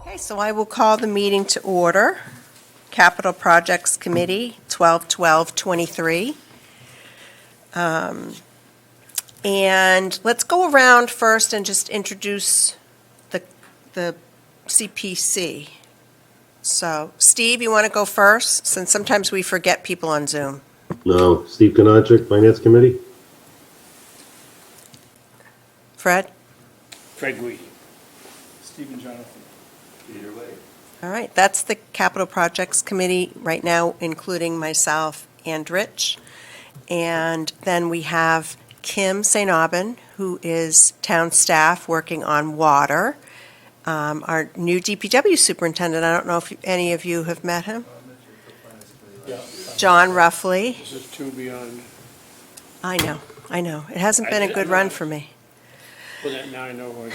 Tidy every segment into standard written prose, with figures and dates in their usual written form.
Okay, so I will call the meeting to order. Capital Projects Committee, 12/12/23. And let's go around first and just introduce the CPC. So, Steve, you want to go first, since sometimes we forget people on Zoom? No, Steve Kanatrick, Finance Committee. Fred? Fred Guidi. Stephen Jonathan. Peter Lake. All right, that's the Capital Projects Committee right now, including myself and Rich. And then we have Kim St. Aubin, who is town staff working on water. Our new DPW superintendent, I don't know if any of you have met him. Yeah. John Ruffley. This is two beyond. I know. It hasn't been a good run for me. Well, now I know what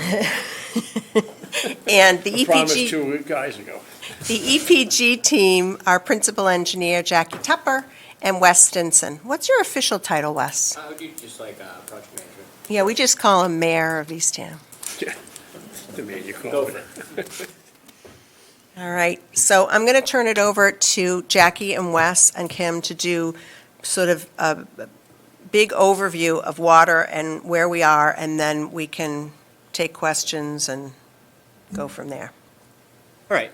And the I promised EPG, 2 guys ago. the EPG team, our principal engineer, Jackie Tupper, and Wes Stinson. What's your official title, Wes? I would do just like a project manager. Yeah, we just call him Mayor of Eastham. The man you Go call for it. All right, so I'm going to turn it over to Jackie and Wes and Kim to do sort of a big overview of water and where we are, and then we can take questions and go from there. All right,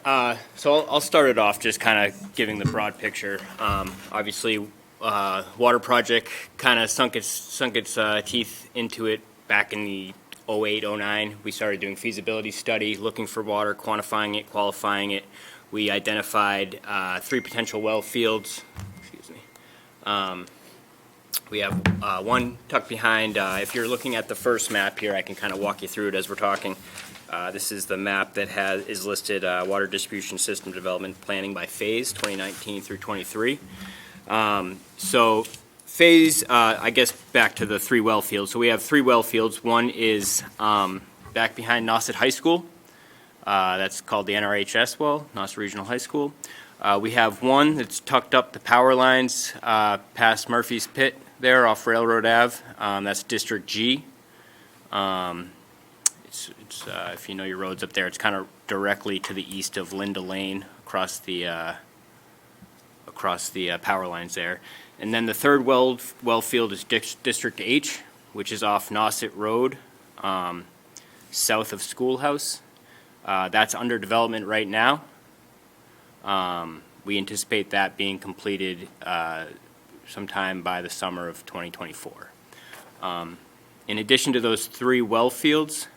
so I'll start it off just kind of giving the broad picture. Obviously, water project kind of sunk its teeth into it back in the 08, 09. We started doing feasibility study, looking for water, quantifying it, qualifying it. We identified 3 potential well fields. Excuse me. We have one tucked behind. If you're looking at the first map here, I can kind of walk you through it as we're talking. This is the map that is listed Water Distribution System Development Planning by phase, 2019 through 23. So phase, I guess back to the 3 well fields. So we have 3 well fields. One is back behind Nauset High School. That's called the NRHS well, Nauset Regional High School. We have one that's tucked up the power lines past Murphy's Pit there off Railroad Ave. That's District G. It's if you know your roads up there, it's kind of directly to the east of Linda Lane across the power lines there. And then the third well field is District H, which is off Nauset Road, south of Schoolhouse. That's under development right now. We anticipate that being completed sometime by the summer of 2024. In addition to those 3 well fields,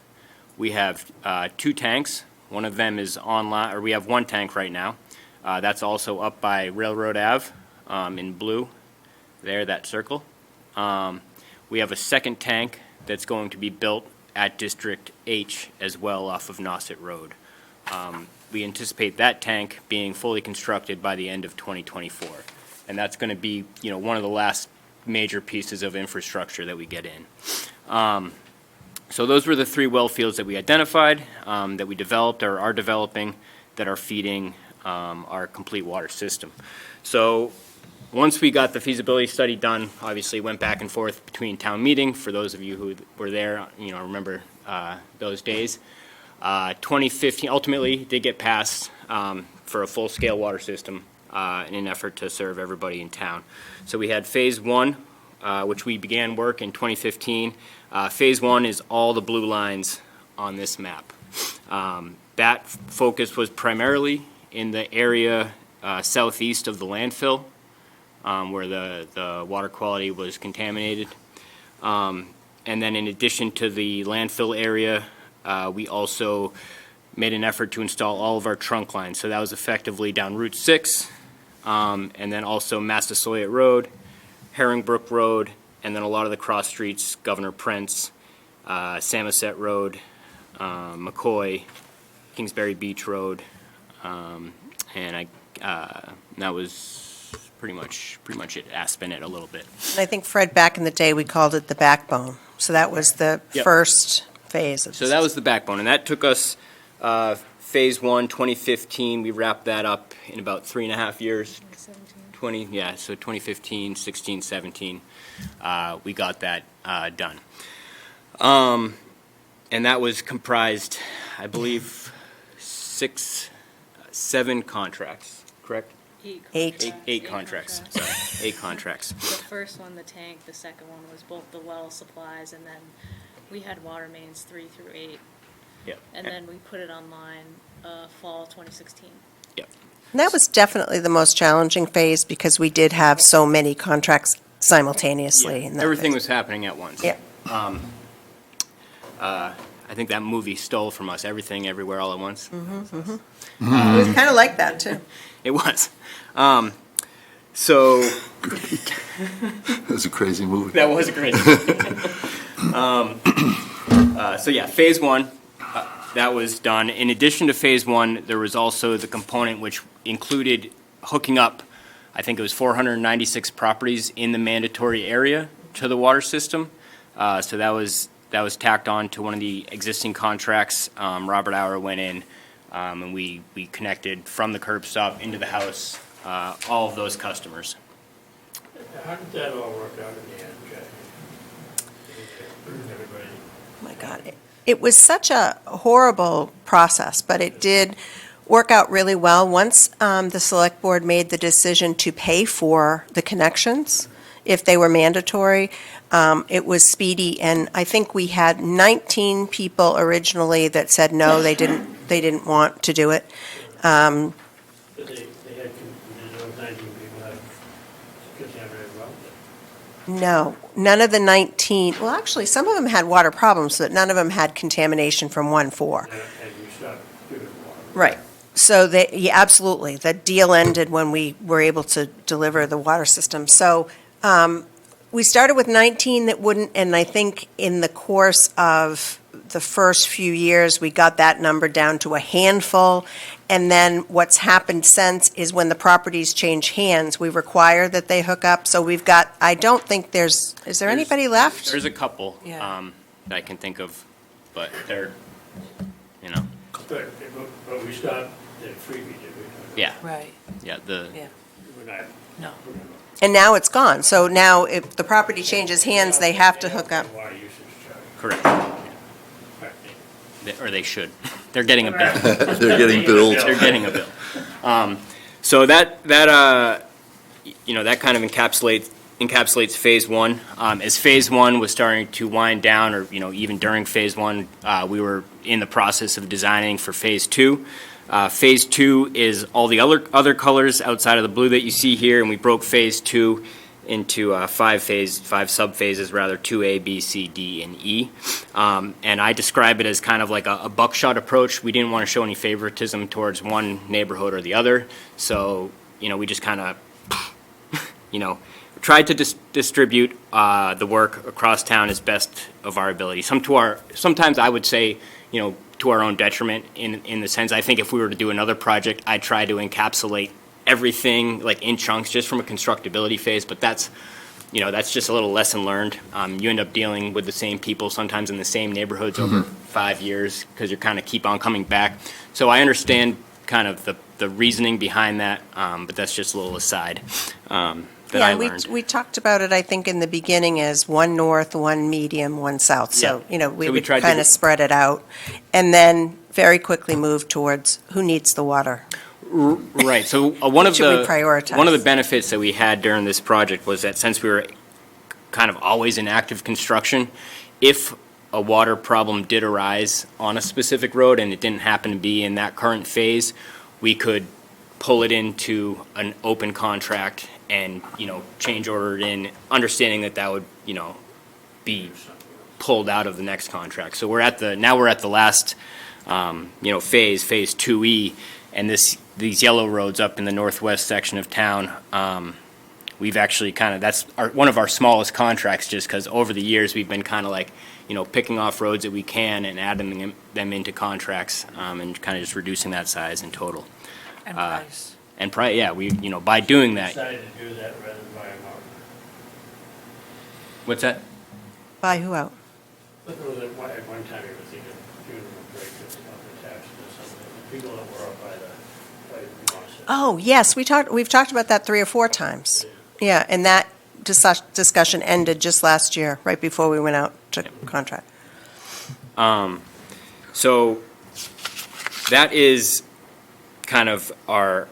we have 2 tanks. One of them is online, or we have 1 tank right now. That's also up by Railroad Ave in blue, there, that circle. We have a second tank that's going to be built at District H as well off of Nauset Road. We anticipate that tank being fully constructed by the end of 2024. And that's going to be, one of the last major pieces of infrastructure that we get in. So those were the 3 well fields that we identified, that we developed or are developing, that are feeding our complete water system. So once we got the feasibility study done, obviously went back and forth between town meeting. For those of you who were there, remember those days. 2015 ultimately did get passed for a full-scale water system in an effort to serve everybody in town. So we had phase 1, which we began work in 2015. Phase 1 is all the blue lines on this map. That focus was primarily in the area southeast of the landfill, where the water quality was contaminated. And then in addition to the landfill area, we also made an effort to install all of our trunk lines. So that was effectively down Route 6, and then also Massasoit Road, Herringbrook Road, and then a lot of the cross streets, Governor Prince, Samoset Road, McCoy, Kingsbury Beach Road, and that was pretty much it. Aspen it a little bit. And I think, Fred, back in the day, we called it the backbone. So that was the Yep. first phase of So that was the backbone, and that took us phase 1, 2015. We wrapped that up in about 3.5 years. 2015, 16, 17. We got that done. And that was comprised, I believe, 7 contracts, correct? Eight. Eight contracts, sorry, 8 contracts. The first one, the tank, the second one was both the well supplies, and then we had water mains 3 through 8. Yep. And then we put it online, fall 2016. Yep. And that was definitely the most challenging phase because we did have so many contracts simultaneously. in that Everything phase. was happening at once. Yeah. I think that movie stole from us, Everything, Everywhere, All at Once. It was kind of like that, too. It was. So That's a crazy movie. that was great. So yeah, phase 1, that was done. In addition to phase 1, there was also the component which included hooking up, I think it was 496 properties in the mandatory area to the water system. So that was tacked on to one of the existing contracts. Robert Auer went in, and we connected from the curb stop into the house, all of those customers. How did that all work out in the end, Jackie? Everybody, Oh my God. It was such a horrible process, but it did work out really well. Once the select board made the decision to pay for the connections, if they were mandatory, it was speedy, and I think we had 19 people originally that said no, they didn't want to do it. but they had, those 19 people had contaminated well. No, none of the 19, well, actually, some of them had water problems, but none of them had contamination from 1-4. And we stopped giving water. Right. So yeah, absolutely. The deal ended when we were able to deliver the water system. So we started with 19 that wouldn't, and I think in the course of the first few years, we got that number down to a handful. And then what's happened since is when the properties change hands, we require that they hook up. So we've got, I don't think is there anybody left? There's a couple Yeah. that I can think of, but they're, you know, But we stopped the freebie, did we? yeah, Right, yeah, yeah. We're not. No. And now it's gone. So now if the property changes hands, they have to hook up. Water usage charge. correct. Right. Or they should. They're getting a bill. They're getting billed. They're getting a bill. So that kind of encapsulates phase 1. As phase 1 was starting to wind down, or even during phase 1, we were in the process of designing for phase 2. Phase 2 is all the other colors outside of the blue that you see here, and we broke phase 2 into 5 sub-phases, rather, 2A, B, C, D, and E. And I describe it as kind of like a buckshot approach. We didn't want to show any favoritism towards one neighborhood or the other. So, we just kind of, tried to distribute the work across town as best of our ability. Sometimes I would say, to our own detriment in the sense, I think if we were to do another project, I'd try to encapsulate everything like in chunks just from a constructability phase, but that's just a little lesson learned. You end up dealing with the same people sometimes in the same neighborhoods over 5 years because you kind of keep on coming back. So I understand kind of the reasoning behind that, but that's just a little aside that I learned. We talked about it, I think, in the beginning as one north, one medium, one south. So, Yeah. we So we would tried to- kind of spread it out and then very quickly move towards who needs the water. Right, so one of Should we prioritize? One of the benefits that we had during this project was that since we were kind of always in active construction, if a water problem did arise on a specific road and it didn't happen to be in that current phase, we could pull it into an open contract and, change order it in, understanding that would, be pulled out of the next contract. So now we're at the last, phase 2E, and these yellow roads up in the northwest section of town, we've actually that's one of our smallest contracts, just because over the years we've been kind of like, picking off roads that we can and adding them into contracts, and kind of just reducing that size in total. And price. And yeah, we, by doing that, Decided to do that rather than buying out. what's that? Buy who out? But there was at one time you were thinking, giving them a break of the taxes or something. The people that were up by the Moss. Oh, yes, we've talked about that 3 or 4 times. Yeah, and that discussion ended just last year, right before we went out to contract. So that is kind of our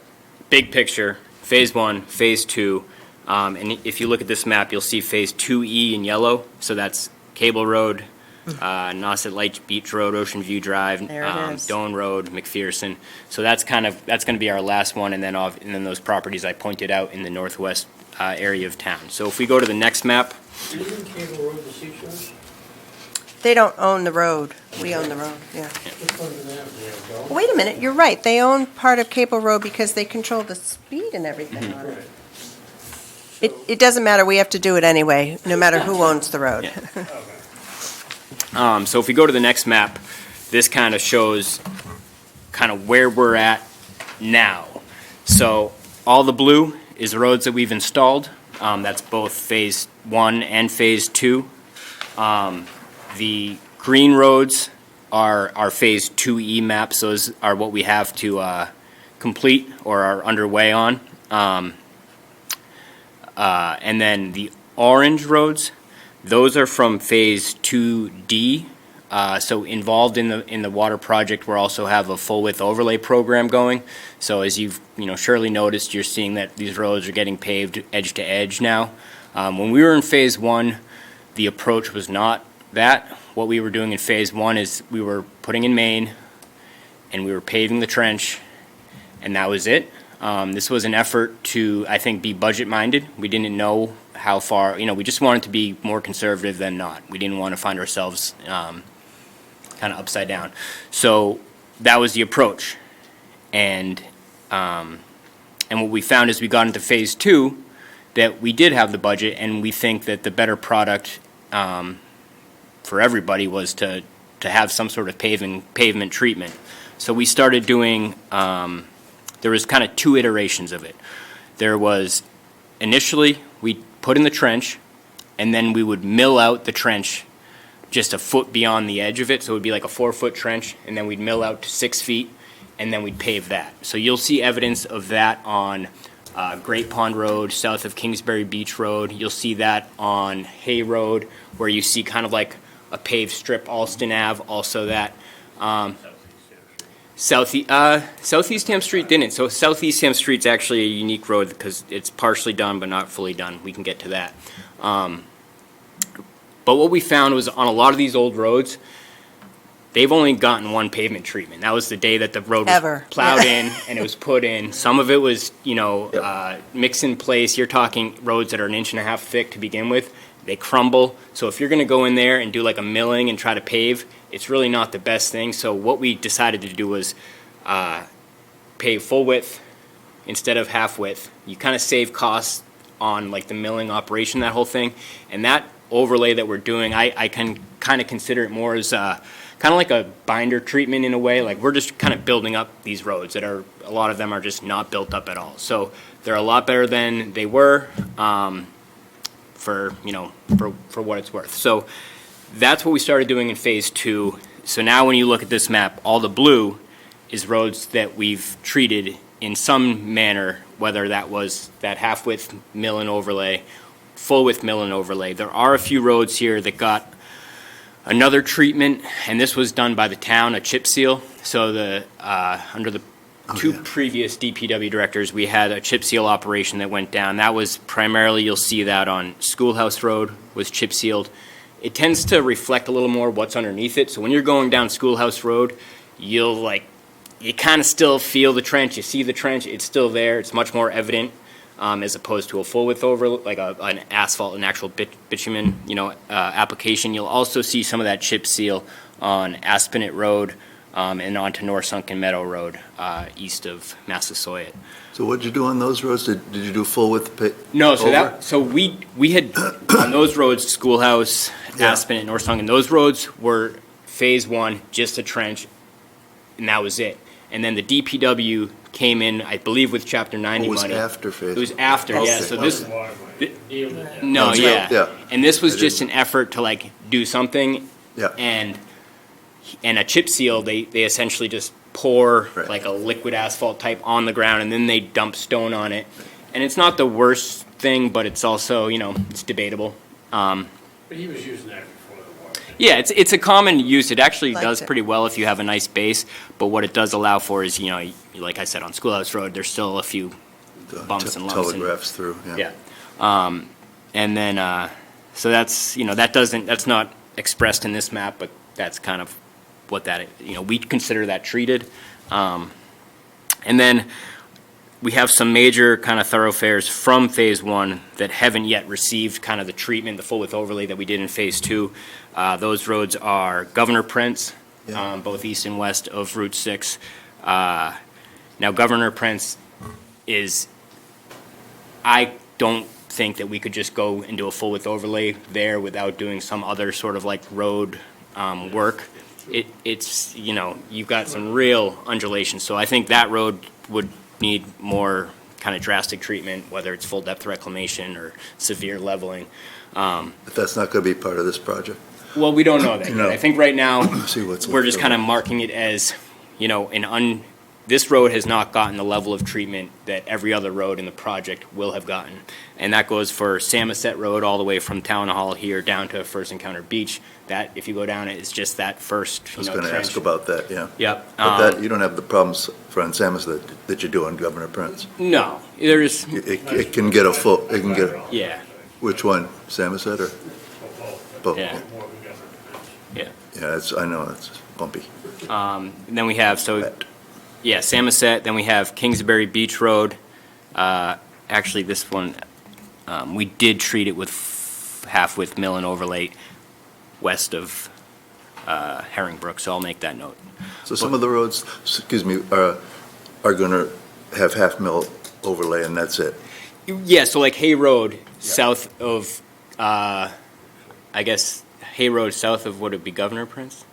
big picture, Phase 1, Phase 2. And if you look at this map, you'll see Phase 2E in yellow. So that's Cable Road, Nauset Light Beach Road, Ocean View Drive, There it is. Doan Road, McPherson. So that's going to be our last one, and then those properties I pointed out in the northwest area of town. So if we go to the next map, Isn't Cable Road the Seashores? They don't own the road. We own the road, yeah. Which one do they have? Do they have Dover? Wait a minute, you're right. They own part of Cable Road because they control the speed and everything on it. Right. It doesn't matter, we have to do it anyway, no matter who owns the road. Yeah. Okay. so if we go to the next map, this kind of shows kind of where we're at now. So all the blue is roads that we've installed. That's both Phase 1 and Phase 2. The green roads are our Phase 2E maps. Those are what we have to complete or are underway on. And then the orange roads, those are from Phase 2D. So involved in the water project, we also have a full width overlay program going. So as you've surely noticed, you're seeing that these roads are getting paved edge to edge now. When we were in Phase 1, the approach was not that. What we were doing in Phase 1 is we were putting in main and we were paving the trench, and that was it. This was an effort to, I think, be budget-minded. We didn't know how far, we just wanted to be more conservative than not. We didn't want to find ourselves kind of upside down. So that was the approach. And what we found as we got into Phase 2, that we did have the budget, and we think that the better product for everybody was to have some sort of pavement treatment. So we started doing, there was kind of two iterations of it. There was, initially, we put in the trench, and then we would mill out the trench just a foot beyond the edge of it, so it would be like a 4-foot trench, and then we'd mill out to 6 feet, and then we'd pave that. So you'll see evidence of that on Great Pond Road, south of Kingsbury Beach Road. You'll see that on Hay Road, where you see kind of like a paved strip, Alston Ave, also that. Southeast Ham Street didn't. So Southeast Ham Street's actually a unique road because it's partially done but not fully done. We can get to that. But what we found was on a lot of these old roads, they've only gotten one pavement treatment. That was the day that the road was plowed in and it was put in. Some of it was, mix in place. You're talking roads that are 1.5 inches thick to begin with. They crumble. So if you're going to go in there and do like a milling and try to pave, it's really not the best thing. So what we decided to do was pave full width instead of half width. You kind of save costs on like the milling operation, that whole thing. And that overlay that we're doing, I can kind of consider it more as kind of like a binder treatment in a way. Like we're just kind of building up these roads that are, a lot of them are just not built up at all. So they're a lot better than they were. For what it's worth. So that's what we started doing in Phase 2. So now when you look at this map, all the blue is roads that we've treated in some manner, whether that was that half-width mill and overlay, full-width mill and overlay. There are a few roads here that got another treatment, and this was done by the town, a chip seal. So under the two previous DPW directors, we had a chip seal operation that went down. That was primarily, you'll see that on Schoolhouse Road was chip sealed. It tends to reflect a little more what's underneath it. So when you're going down Schoolhouse Road, you kind of still feel the trench. You see the trench, it's still there. It's much more evident as opposed to a full width over, like an asphalt, an actual bitumen, application. You'll also see some of that chip seal on Aspinet Road, and onto North Sunken Meadow Road, east of Massasoit. So what'd you do on those roads? Did you do full width? No, so we had on those roads, Schoolhouse, Aspen, and North Sunken. Those roads were Phase 1, just a trench, and that was it. And then the DPW came in, I believe, with Chapter 90 It was money. after Phase 1. It was after, yeah. Okay. So this, Water money. Deal with that. no, That's yeah. right, yeah. And this was I just an effort to do something. Yeah. And a chip seal, they essentially just pour Right. like a liquid asphalt type on the ground, and then they dump stone on it. And it's not the worst thing, but it's also, it's debatable. But he was using that before the war. Yeah, it's a common use. It actually Liked does it. pretty well if you have a nice base, but what it does allow for is, you know, like I said, on Schoolhouse Road, there's still a few bumps and lumps. Telegraphs through, yeah. Yeah. And then, so that's, you know, that's not expressed in this map, but that's kind of what that, you know, we consider that treated. And then we have some major kind of thoroughfares from Phase 1 that haven't yet received kind of the treatment, the full width overlay that we did in Phase 2. Those roads are Governor Prince, Yeah. both east and west of Route 6. Now, Governor Prince is, I don't think that we could just go into a full width overlay there without doing some other sort of like road work. It's, you know, you've got some real undulations, so I think that road would need more kind of drastic treatment, whether it's full depth reclamation or severe leveling. But that's not going to be part of this project. Well, we don't know that yet. No. I think right now, See what's we're left just over. kind of marking it as, you know, this road has not gotten the level of treatment that every other road in the project will have gotten. And that goes for Samoset Road all the way from Town Hall here down to First Encounter Beach. That, if you go down it, it's just that first, I you was know, going to trench. ask about that, yeah. Yep. But that, you don't have the problems for Samus that you do on Governor Prince. No, there's, It can get a full, it can get, yeah, which one, Samoset or both? yeah, More than Governor Prince. yeah. Yeah, it's, I know, it's bumpy. And then we have, so, Wet. yeah, Samoset, then we have Kingsbury Beach Road. Actually, this one, we did treat it with half-width mill and overlay west of Herringbrook, so I'll make that note. So some of the roads, excuse me, are going to have half mil overlay and that's it. Yeah, so like Hay Road, south of, I guess, Hay Road, south of, would it be Governor Prince?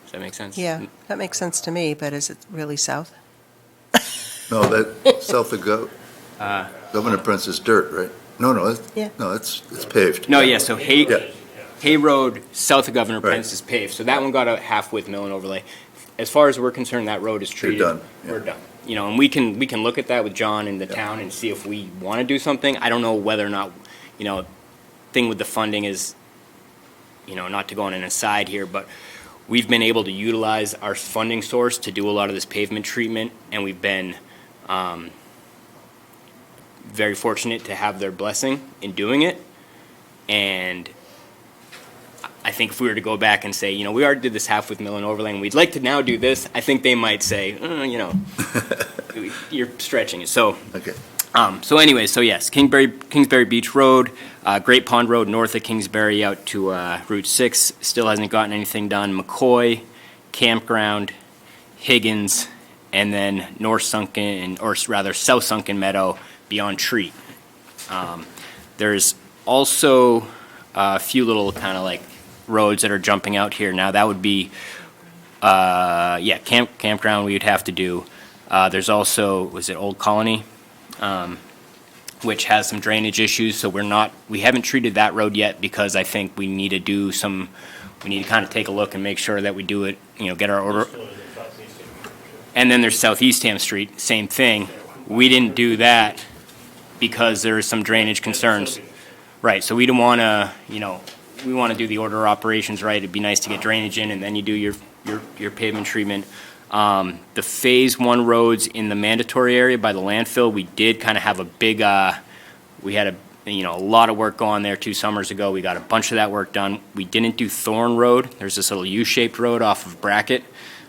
Does that make sense? Yeah, that makes sense to me, but is it really south? No, that, south of Governor Prince is dirt, right? No, Yeah. no, it's paved. No, yeah, so Yeah. Hay Road, south of Governor Right. Prince is paved, so that one got a half-width mill and overlay. As far as we're concerned, that road is treated. done, yeah. We're done. You know, and we can look at that with John and the town and see if we want to do something. I don't know whether or not, you know, thing with the funding is, you know, not to go on an aside here, but we've been able to utilize our funding source to do a lot of this pavement treatment, and we've been very fortunate to have their blessing in doing it. And I think if we were to go back and say, you know, we already did this half with mill and overlay, and we'd like to now do this, I think they might say, you know, you're stretching it. So, Okay. so anyway, so yes, Kingsbury Beach Road, Great Pond Road north of Kingsbury out to Route 6, still hasn't gotten anything done. McCoy, Campground, Higgins, and then North Sunken, or rather South Sunken Meadow beyond Treat. There's also a few little kind of like roads that are jumping out here. Now that would be, yeah, Campground we would have to do. There's also, was it Old Colony? Which has some drainage issues, so we haven't treated that road yet because I think we need to do some, we need to kind of take a look and make sure that we do it, you know, get our order. Still in the southeast. And then there's Southeast Ham Street, same thing. We didn't do that because there are some drainage concerns. Right, so we don't want to, you know, we want to do the order of operations right. It'd be nice to get drainage in, and then you do your pavement treatment. The Phase 1 roads in the mandatory area by the landfill, we did kind of have a big, we had a lot of work going there 2 summers ago. We got a bunch of that work done. We didn't do Thorn Road. There's this little U-shaped road off of Brackett.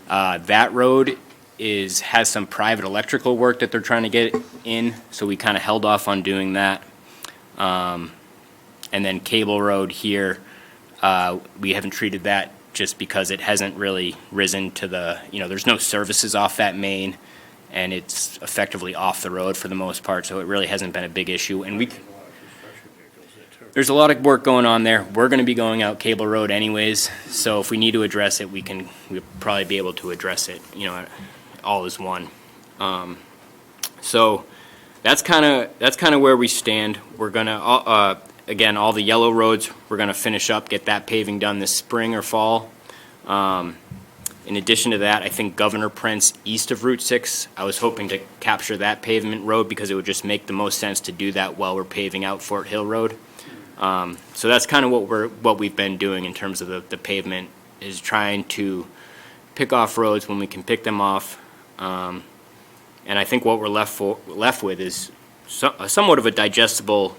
That road has some private electrical work that they're trying to get in, so we kind of held off on doing that. And then Cable Road here, we haven't treated that just because it hasn't really risen to the, you know, there's no services off that main, and it's effectively off the road for the most part, so it really hasn't been a big issue. And there's a lot of work going on there. We're going to be going out Cable Road anyways, so if we need to address it, we'll probably be able to address it, you know, all as one. So that's kind of where we stand. We're gonna again, all the yellow roads, we're gonna finish up, get that paving done this spring or fall. In addition to that, I think Governor Prince east of Route 6, I was hoping to capture that pavement road because it would just make the most sense to do that while we're paving out Fort Hill Road. So that's kind of what we've been doing in terms of the pavement, is trying to pick off roads when we can pick them off. And I think what we're left with is somewhat of a digestible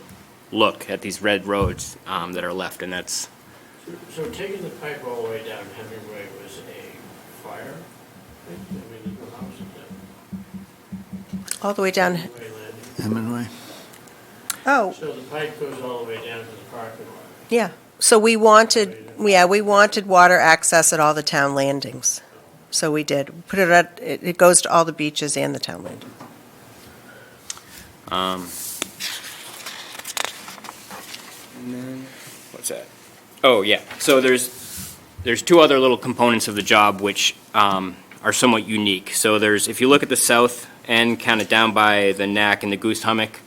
look at these red roads that are left, and that's, So taking the pipe all the way down Hemingway was a fire? I mean, there's no houses there. All the way down, Hemingway Landing. Hemingway? oh, So the pipe goes all the way down to the parking lot. yeah. So we wanted water access at all the town landings. So we did. Put it at, it goes to all the beaches and the town landing. and then, what's that? Oh, yeah. So there's two other little components of the job which are somewhat unique. So if you look at the south end, kind of down by the Knack and the Goose Hummock,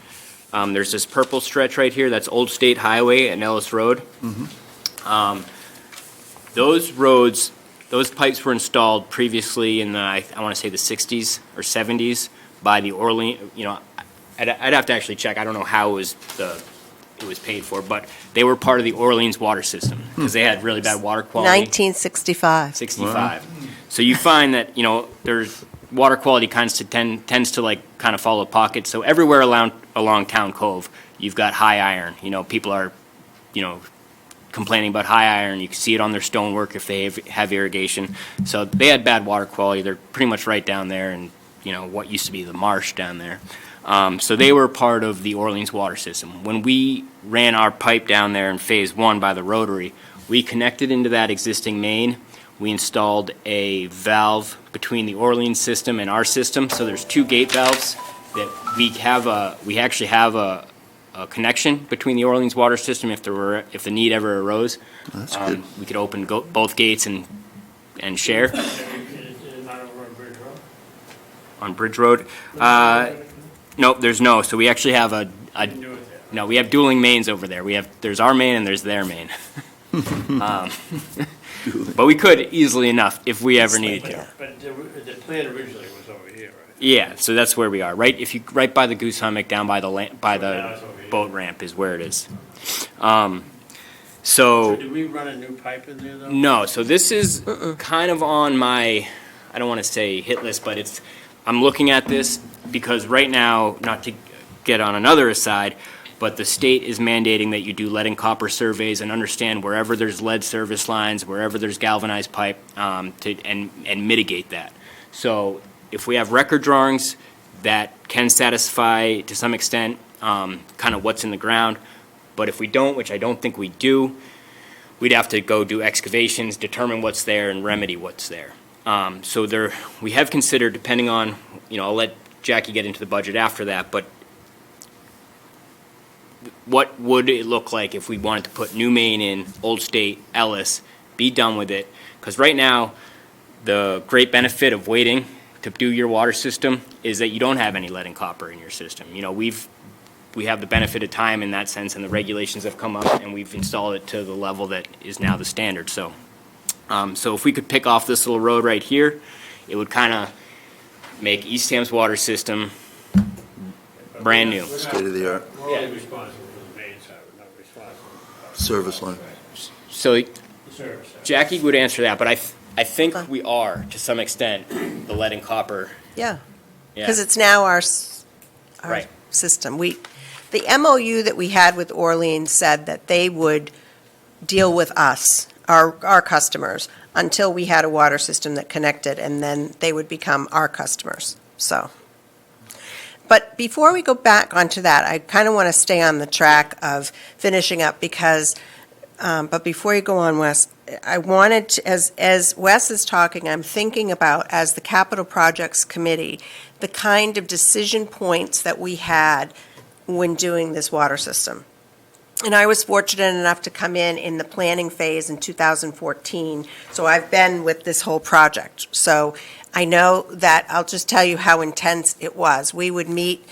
there's this purple stretch right here, that's Old State Highway and Ellis Road. Those roads, those pipes were installed previously in the, I want to say the 60s or 70s by the Orleans, I'd have to actually check, I don't know how it was paid for, but they were part of the Orleans water system, because they had really bad water quality. 1965. 65. So you find that, there's, water quality tends to kind of follow pockets. So everywhere along Town Cove, you've got high iron. People are, complaining about high iron. You can see it on their stonework if they have irrigation. So they had bad water quality. They're pretty much right down there and, what used to be the marsh down there. So they were part of the Orleans water system. When we ran our pipe down there in Phase 1 by the Rotary, we connected into that existing main. We installed a valve between the Orleans system and our system. So there's two gate valves that we actually have a connection between the Orleans water system if the need ever arose. That's good. We could open both gates and share Is it not over on Bridge Road? on Bridge Road. Nope, there's no. So we actually have You can do it there. no, we have dueling mains over there. There's our main and there's their main. But we could easily enough if we ever needed to. But the plan originally was over here, right? Yeah, so that's where we are. Right by the Goose Hummock, down by the Now it's over here. boat ramp is where it is. So So did we run a new pipe in there, though? no, so this is kind of on my, I don't want to say hit list, but I'm looking at this because right now, not to get on another aside, but the state is mandating that you do lead and copper surveys and understand wherever there's lead service lines, wherever there's galvanized pipe, and mitigate that. So if we have record drawings that can satisfy to some extent kind of what's in the ground, but if we don't, which I don't think we do, we'd have to go do excavations, determine what's there, and remedy what's there. So we have considered, depending on, I'll let Jackie get into the budget after that, but what would it look like if we wanted to put new main in Old State, Ellis, be done with it? Because right now, the great benefit of waiting to do your water system is that you don't have any lead and copper in your system. We have the benefit of time in that sense, and the regulations have come up, and we've installed it to the level that is now the standard. So if we could pick off this little road right here, it would kind of make East Ham's water system brand new. State of the art. We're only responsible for the main side, we're not responsible for Service line. So the service side. Jackie would answer that, but I think we are, to some extent, the lead and copper. Yeah, Yeah. because it's now our Right. system. The MOU that we had with Orleans said that they would deal with us, our customers, until we had a water system that connected, and then they would become our customers, so. But before we go back onto that, I kind of want to stay on the track of finishing up because, but before you go on, Wes, I wanted to, as Wes is talking, I'm thinking about, as the Capital Projects Committee, the kind of decision points that we had when doing this water system. And I was fortunate enough to come in the planning phase in 2014, so I've been with this whole project. So I know that, I'll just tell you how intense it was. We would meet,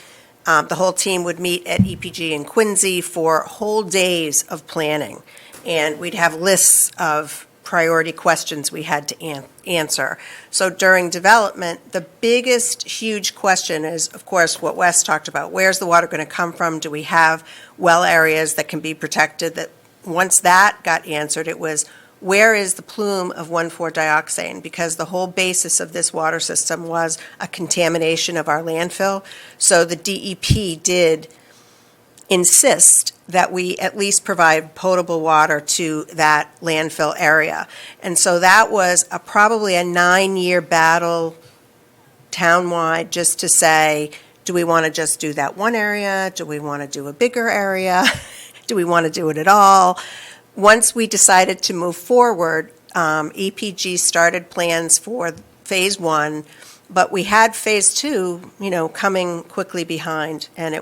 the whole team would meet at EPG in Quincy for whole days of planning. And we'd have lists of priority questions we had to answer. So during development, the biggest huge question is, of course, what Wes talked about. Where's the water going to come from? Do we have well areas that can be protected? That once that got answered, it was, where is the plume of 1,4-dioxane? Because the whole basis of this water system was a contamination of our landfill. So the DEP did insist that we at least provide potable water to that landfill area. And so that was probably a 9-year battle townwide, just to say, do we want to just do that one area? Do we want to do a bigger area? Do we want to do it at all? Once we decided to move forward, EPG started plans for Phase 1, but we had Phase 2, coming quickly behind, and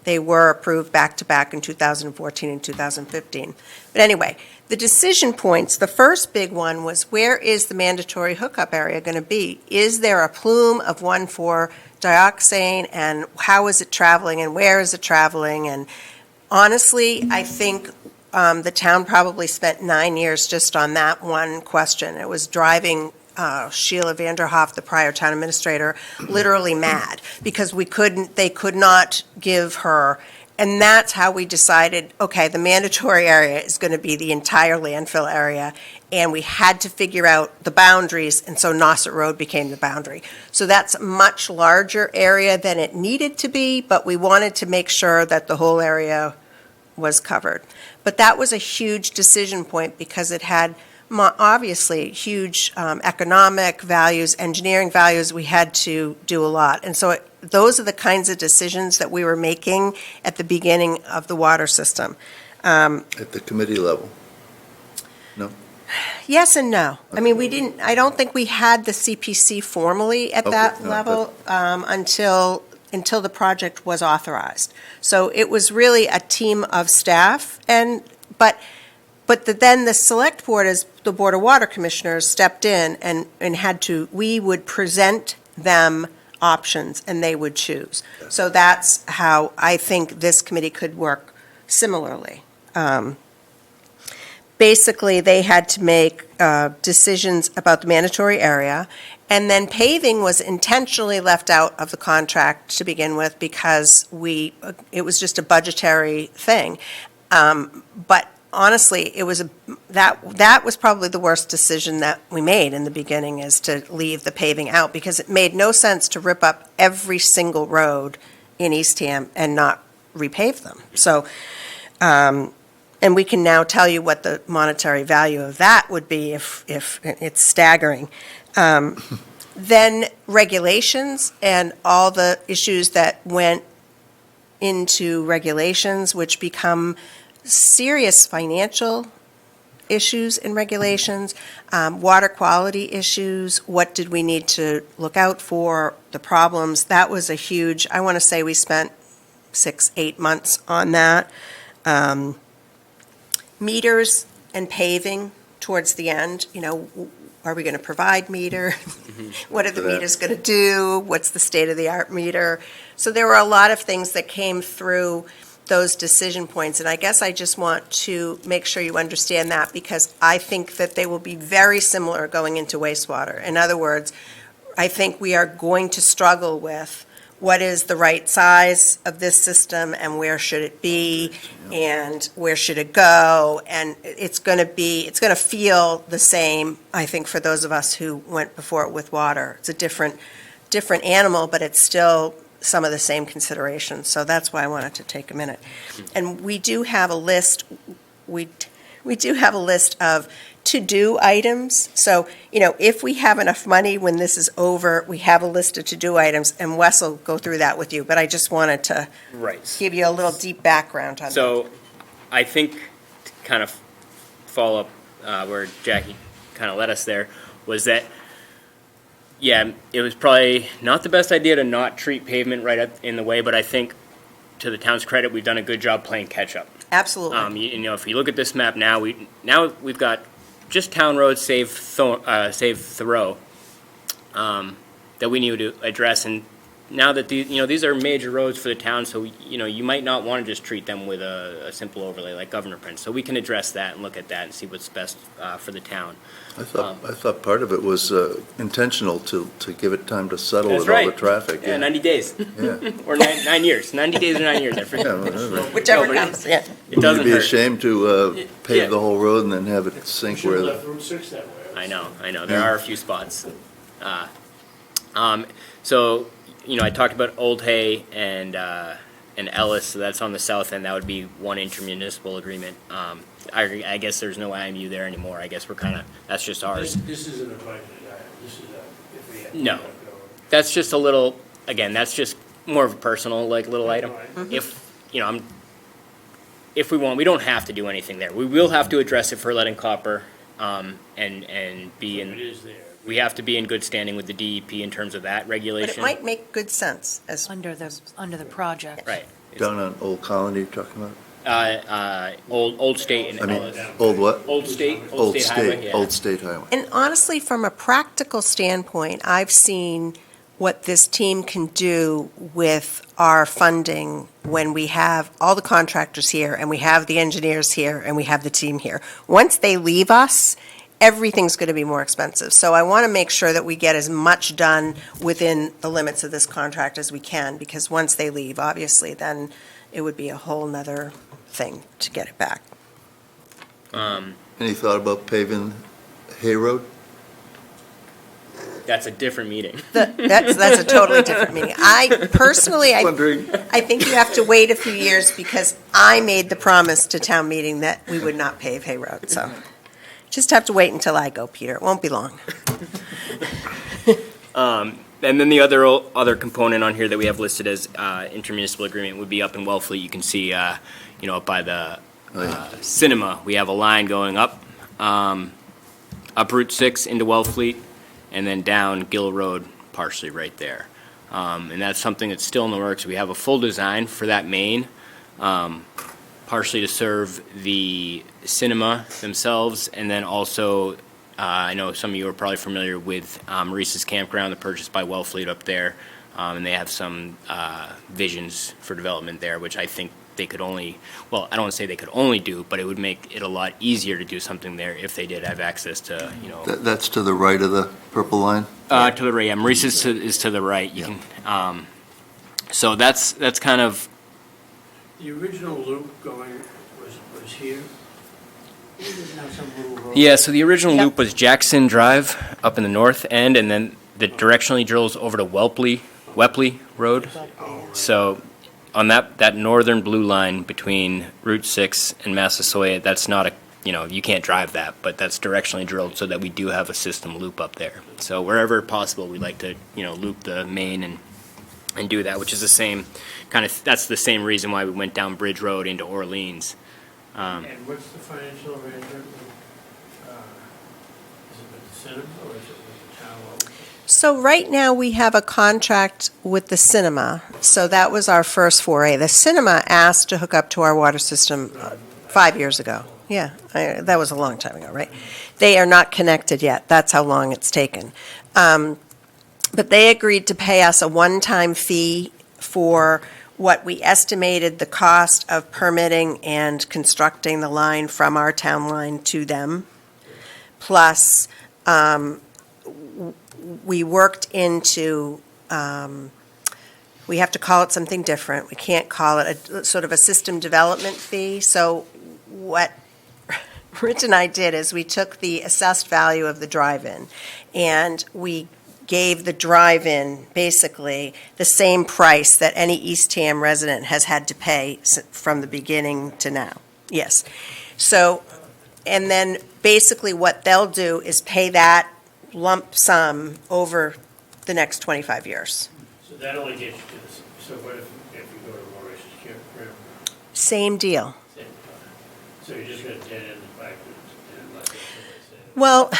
they were approved back-to-back in 2014 and 2015. But anyway, the decision points, the first big one was, where is the mandatory hookup area going to be? Is there a plume of 1,4-dioxane, and how is it traveling, and where is it traveling? And honestly, I think the town probably spent 9 years just on that one question. It was driving Sheila Vanderhoff, the prior town administrator, literally mad, because they could not give her, and that's how we decided, okay, the mandatory area is going to be the entire landfill area, and we had to figure out the boundaries, and so Nauset Road became the boundary. So that's a much larger area than it needed to be, but we wanted to make sure that the whole area was covered. But that was a huge decision point, because it had obviously huge economic values, engineering values. We had to do a lot. And so those are the kinds of decisions that we were making at the beginning of the water system. At the committee level? No? Yes and no. I mean, I don't think we had the CPC formally at Okay, that no, level until the project was authorized. So it was really a team of staff, but then the select board, as the Board of Water Commissioners, stepped in and we would present them options and they would choose. So that's how I think this committee could work similarly. Basically, they had to make decisions about the mandatory area, and then paving was intentionally left out of the contract to begin with, because it was just a budgetary thing. But honestly, that was probably the worst decision that we made in the beginning, is to leave the paving out, because it made no sense to rip up every single road in Eastham and not repave them. So, and we can now tell you what the monetary value of that would be if it's staggering. Then regulations and all the issues that went into regulations, which become serious financial issues in regulations, water quality issues, what did we need to look out for, the problems. That was a huge, I want to say we spent 6-8 months on that. Meters and paving towards the end, are we going to provide meter? What are the meters going to do? What's the state-of-the-art meter? So there were a lot of things that came through those decision points, and I guess I just want to make sure you understand that, because I think that they will be very similar going into wastewater. In other words, I think we are going to struggle with what is the right size of this system, and where should it be, and where should it go, and it's going to feel the same, I think, for those of us who went before it with water. It's a different animal, but it's still some of the same considerations, so that's why I wanted to take a minute. And we do have a list, we do have a list of to-do items. So, if we have enough money when this is over, we have a list of to-do items, and Wes will go through that with you, but I just wanted to give you a little deep background on that. So, I think to kind of follow up where Jackie kind of led us there, was that, yeah, it was probably not the best idea to not treat pavement right up in the way, but I think, to the town's credit, we've done a good job playing catch-up. Absolutely. If you look at this map now, we've got just town roads, save Thoreau, that we need to address, and now that these are major roads for the town, so, you might not want to just treat them with a simple overlay like Governor Prince. So we can address that and look at that and see what's best for the town. I thought part of it was intentional to give it time to settle That's with all the right. traffic. Yeah, 90 days, Yeah. or 9 years, 90 days or 9 years, I forget. Yeah, whatever. Whichever No, but comes, yeah. It doesn't You'd be hurt. ashamed to Yeah. pave the whole road and then have it We sink should where have the... left Route 6 that way. I know, there are a few spots. So, I talked about Old Hay and Ellis, so that's on the south end, that would be one intermunicipal agreement. I guess there's no IMU there anymore, I guess that's just ours. This isn't a budget item, this is if we have. No. That's just a little, again, that's just more of a personal, little item. Right. If we want, we don't have to do anything there. We will have to address it for lead and copper, and be It in, is there. we have to be in good standing with the DEP in terms of that But regulation. it might make good sense as, Under the project. Right. Down on Old Colony you're talking about? Old State and I mean, Ellis. Old what? Old State Old Highway, State, yeah. Old State Highway. and honestly, from a practical standpoint, I've seen what this team can do with our funding when we have all the contractors here, and we have the engineers here, and we have the team here. Once they leave us, everything's going to be more expensive. So I want to make sure that we get as much done within the limits of this contract as we can, because once they leave, obviously, then it would be a whole nother thing to get it back. Any thought about paving Hay Road? That's a different meeting. That's a totally different meening. I personally, Wondering. I think you have to wait a few years because I made the promise to town meeting that we would not pave Hay Road, so just have to wait until I go, Peter. It won't be long. And then the other component on here that we have listed as intermunicipal agreement would be up in Wellfleet. You can see, up by the cinema, we have a line going up Route 6 into Wellfleet, and then down Gill Road partially right there. And that's something that's still in the works. We have a full design for that main, partially to serve the cinema themselves, and then also, I know some of you are probably familiar with Maurice's Campground, the purchase by Wellfleet up there, and they have some visions for development there, which I think they could only, well, I don't want to say they could only do, but it would make it a lot easier to do something there if they did have access to, That's to the right of the purple line? to the right. Yeah, Maurice's is to the right. You can, so that's kind of, The original loop going was here. We didn't have some little road. yeah, so the original Yep. loop was Jackson Drive up in the north end, and then that directionally drills over to Wepley Road. So on that northern blue line between Route 6 and Massasoit, that's not a, you can't drive that, but that's directionally drilled so that we do have a system loop up there. So wherever possible, we like to, loop the main and do that, which is the same that's the same reason why we went down Bridge Road into Orleans. And what's the financial arrangement with, is it with the cinema or is it with the town? So right now, we have a contract with the cinema, so that was our first foray. The cinema asked to hook up to our water system 5 years ago. Yeah, that was a long time ago, right? They are not connected yet. That's how long it's taken. But they agreed to pay us a one-time fee for what we estimated the cost of permitting and constructing the line from our town line to them. Plus, we worked into, we have to call it something different. We can't call it a sort of a system development fee. So what Rich and I did is we took the assessed value of the drive-in and we gave the drive-in basically the same price that any Eastham resident has had to pay from the beginning to now. Yes. So, and then basically what they'll do is pay that lump sum over the next 25 years. So that only gets you to this, so what if you go to Maurice's Campground? Same deal. Same time. So you're just gonna dead end the pipe and like they said. Well,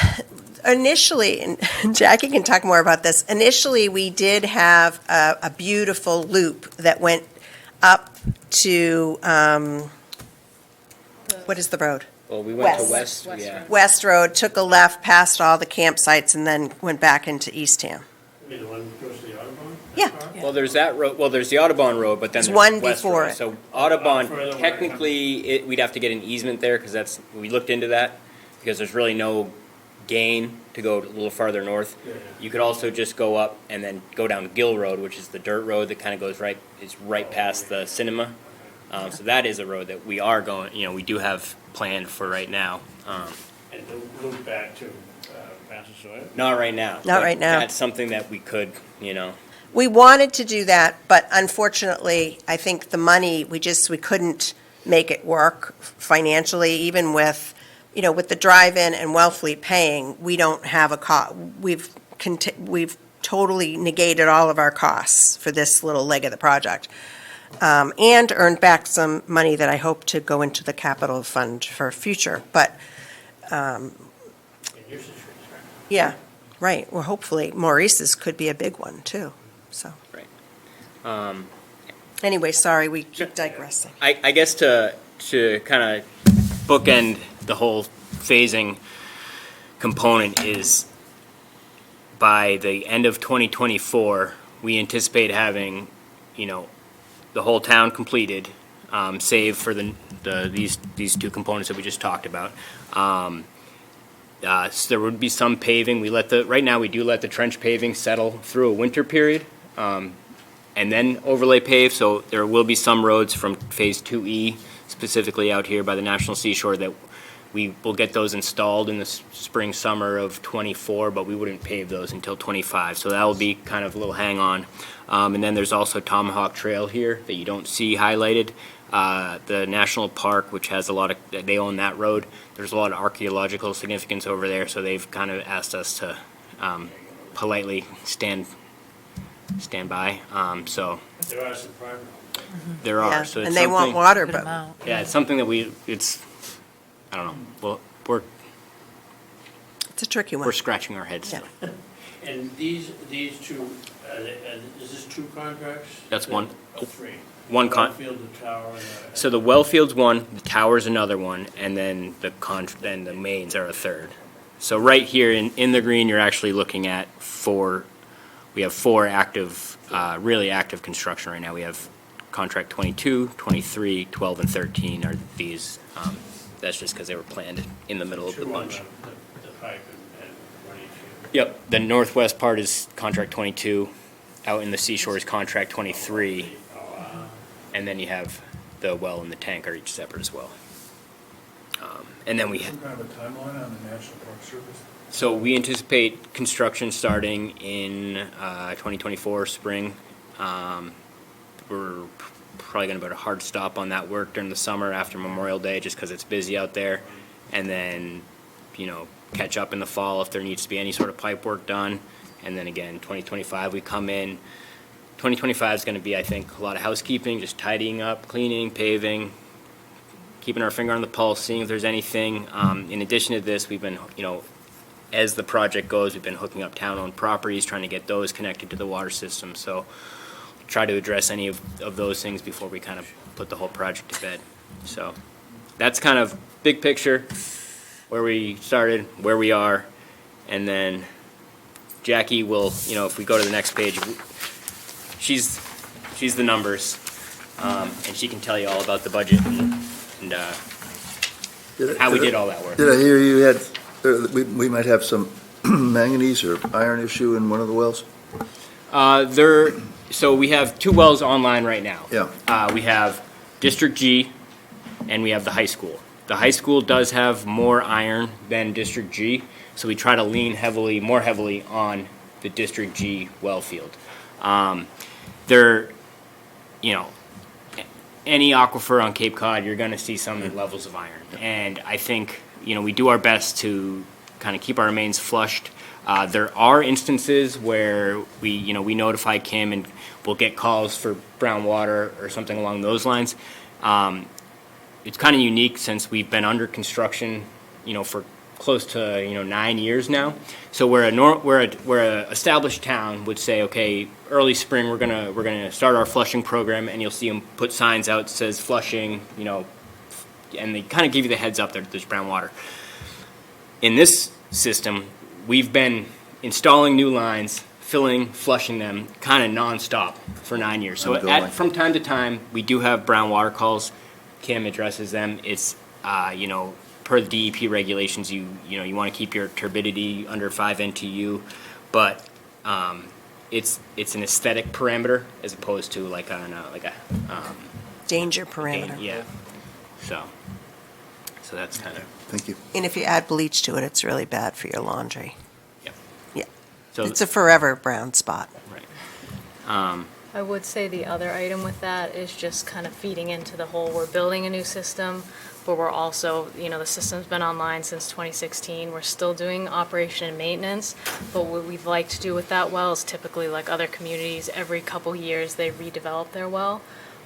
initially, and Jackie can talk more about this, initially, we did have a beautiful loop that went up to, what is the road? Well, we went to West. West, yeah. West Road, took a left past all the campsites and then went back into Eastham. I mean, the one that goes to the Audubon? Yeah. Well, there's that road, well, there's the Audubon Road, but then There's there's one West before Road. it. So Audubon, Further away. technically, we'd have to get an easement there, because we looked into that, because there's really no gain to go a little farther north. Yeah. You could also just go up and then go down Gill Road, which is the dirt road that kind of goes is right past the cinema. So that is a road that we are going, we do have planned for right now. And the loop back to Massasoit? Not right now. Not but right now. That's something that we could, We wanted to do that, but unfortunately, I think the money, we couldn't make it work financially, even with, with the drive-in and Wellfleet paying, we don't have we've totally negated all of our costs for this little leg of the project. And earned back some money that I hope to go into the capital fund for future, but, In your situation, right? yeah, right, well, hopefully Maurice's could be a big one, too, so. Right. Anyway, sorry, we keep digressing. I guess to kind of bookend the whole phasing component is by the end of 2024, we anticipate having, the whole town completed, save for these two components that we just talked about. So there would be some paving. Right now we do let the trench paving settle through a winter period, and then overlay pave. So there will be some roads from Phase 2E, specifically out here by the National Seashore, that we will get those installed in the spring, summer of '24, but we wouldn't pave those until '25. So that will be kind of a little hang-on. And then there's also Tomahawk Trail here that you don't see highlighted. The National Park, which has they own that road. There's a lot of archaeological significance over there, so they've kind of asked us to politely stand by. So There are some private. there Yeah, are. So it's and they want something- water, Good but amount. Yeah, it's something that I don't know. Well, it's a tricky one. we're scratching our heads. Yeah. still. And these two, is this two contracts? That's one. Oh, three. One Field, the tower, and So the well field's one, the tower's another one, and then then the mains are a third. So right here in the green, you're actually looking at we have four active, really active construction right now. We have contract 22, 23, 12, and 13 are these. That's just because they were planned in the middle of the two on bunch. the pipe and 22. Yep, the northwest part is contract 22, out in the seashore is contract 23, and then you have the well and the tank are each separate as well. And then Some kind of a timeline on the National Park Service? so we anticipate construction starting in 2024 spring. We're probably going to put a hard stop on that work during the summer after Memorial Day, just because it's busy out there, and then catch up in the fall if there needs to be any sort of pipe work done. And then again, 2025 we come in. 2025 is going to be, I think, a lot of housekeeping, just tidying up, cleaning, paving, keeping our finger on the pulse, seeing if there's anything. In addition to this, we've been, as the project goes, we've been hooking up town-owned properties, trying to get those connected to the water system. So try to address any of those things before we kind of put the whole project to bed. So that's kind of big picture, where we started, where we are, and then Jackie will, if we go to the next page, she's the numbers, and she can tell you all about the budget and how we did all that work. Did I hear you had, we might have some manganese or iron issue in one of the wells? So we have two wells online right now. Yeah. We have District G, and we have the high school. The high school does have more iron than District G, so we try to lean more heavily on the District G well field. Any aquifer on Cape Cod, you're going to see some levels of iron. And I think, we do our best to kind of keep our mains flushed. There are instances where we notify Kim and we'll get calls for brown water or something along those lines. It's kind of unique since we've been under construction, for close to 9 years now. So where a established town would say, okay, early spring we're gonna start our flushing program, and you'll see them put signs out that says flushing, and they kind of give you the heads up that there's brown water. In this system, we've been installing new lines, flushing them kind of nonstop for 9 years. So Ongoing. from time to time, we do have brown water calls. Kim addresses them. It's, per the DEP regulations, you want to keep your turbidity under 5 NTU, but it's an aesthetic parameter as opposed to like a Danger parameter. yeah. So that's kind of, Thank you. And if you add bleach to it, it's really bad for your laundry. yep. Yeah. So It's a forever brown spot. right. I would say the other item with that is just kind of feeding into the whole, we're building a new system, but we're also, the system's been online since 2016. We're still doing operation and maintenance, but what we'd like to do with that well is typically, like other communities, every couple years they redevelop their well,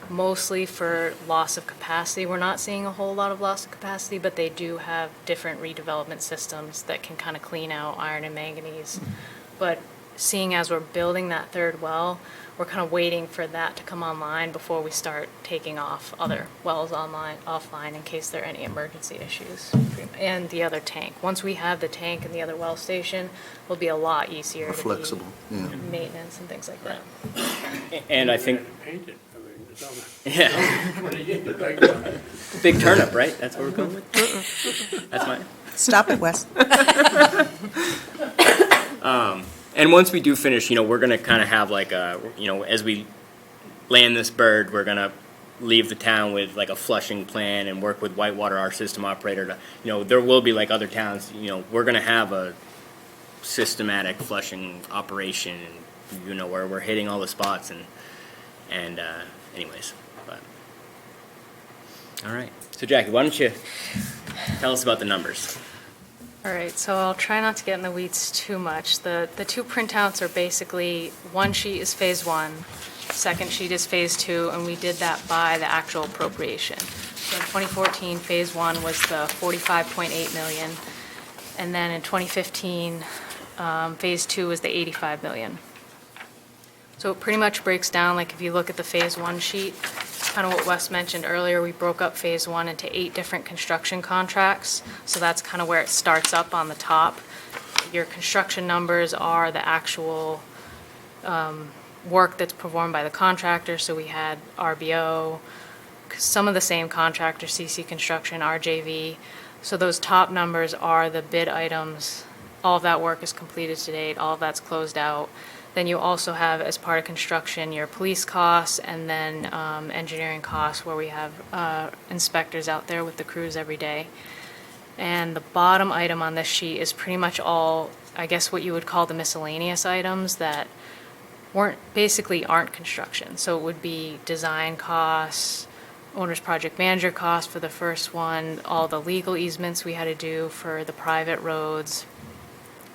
mostly for loss of capacity. We're not seeing a whole lot of loss of capacity, but they do have different redevelopment systems that can kind of clean out iron and manganese. But seeing as we're building that third well, we're kind of waiting for that to come online before we start taking off other wells offline in case there are any emergency issues. And the other tank. Once we have the tank and the other well station, it'll be a lot easier More to flexible, yeah. do maintenance and things like that. And I think, Painted, I mean, it's all. yeah, What do you get back on? big turnip, right? That's what we're going with? That's mine. Stop it, Wes. And once we do finish, we're going to kind of have like a, as we land this bird, we're going to leave the town with like a flushing plan and work with Whitewater, our system operator, to, there will be like other towns, we're going to have a systematic flushing operation, and, where we're hitting all the spots and anyways, but. All right. So Jackie, why don't you tell us about the numbers? All right, so I'll try not to get in the weeds too much. The two printouts are basically, one sheet is phase one, second sheet is phase two, and we did that by the actual appropriation. So in 2014, phase one was the 45.8 million, and then in 2015, phase two was the 85 million. So it pretty much breaks down, like if you look at the phase one sheet, kind of what Wes mentioned earlier, we broke up phase one into 8 different construction contracts. So that's kind of where it starts up on the top. Your construction numbers are the actual work that's performed by the contractor. So we had RBO, some of the same contractor, CC Construction, RJV. So those top numbers are the bid items. All of that work is completed to date. All of that's closed out. Then you also have, as part of construction, your police costs and then engineering costs, where we have inspectors out there with the crews every day. And the bottom item on this sheet is pretty much all, I guess, what you would call the miscellaneous items that aren't construction. So it would be design costs, owner's project manager costs for the first one, all the legal easements we had to do for the private roads.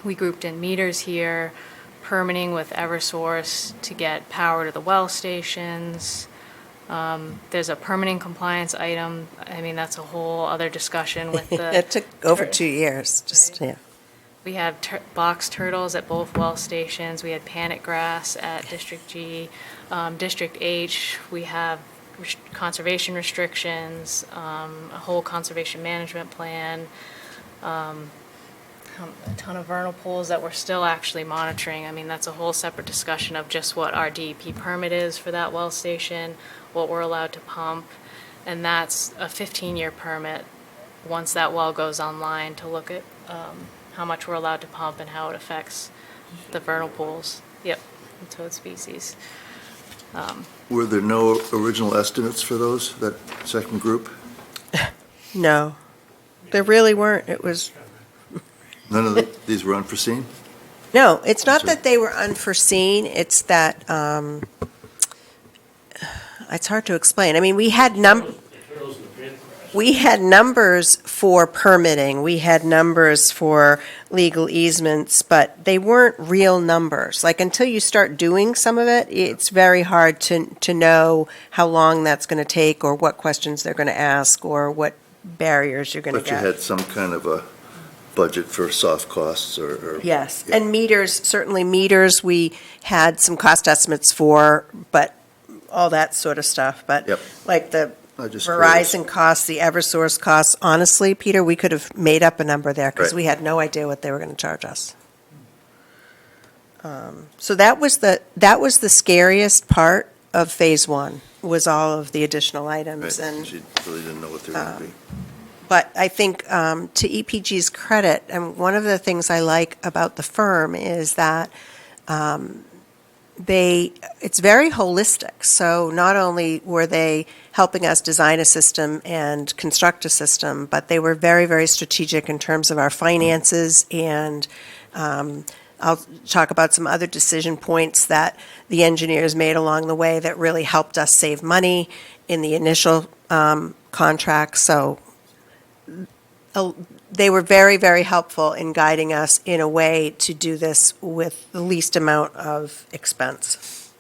We grouped in meters here, permitting with Eversource to get power to the well stations. There's a permitting compliance item. I mean, that's a whole other discussion with the. It took over 2 years, just, yeah. We have box turtles at both well stations. We had panic grass at District G. District H, we have conservation restrictions, a whole conservation management plan, a ton of vernal pools that we're still actually monitoring. I mean, that's a whole separate discussion of just what our DEP permit is for that well station, what we're allowed to pump, and that's a 15-year permit once that well goes online to look at how much we're allowed to pump and how it affects the vernal pools. Yep, and toad species. Were there no original estimates for those, that second group? No, there really weren't. It was, None of these were unforeseen? no, it's not that they were unforeseen, it's that, it's hard to explain. I mean, we had The turtles and the panther grass. we had numbers for permitting, we had numbers for legal easements, but they weren't real numbers. Like, until you start doing some of it, it's very hard to know how long that's going to take, or what questions they're going to ask, or what barriers you're going to But you get. had some kind of a budget for soft costs or. Yes, Yeah. and meters, certainly meters, we had some cost estimates for, but all that sort of stuff. But Yep. like the I'm just curious. Verizon costs, the Eversource costs, honestly, Peter, we could have made up a number there because Right. we had no idea what they were going to charge us. So that was the scariest part of Phase 1, was all of the additional items. Right, And she really didn't know what they were going to be. But I think, to EPG's credit, and one of the things I like about the firm is that it's very holistic. So not only were they helping us design a system and construct a system, but they were very, very strategic in terms of our finances. And I'll talk about some other decision points that the engineers made along the way that really helped us save money in the initial contract. So they were very, very helpful in guiding us in a way to do this with the least amount of expense.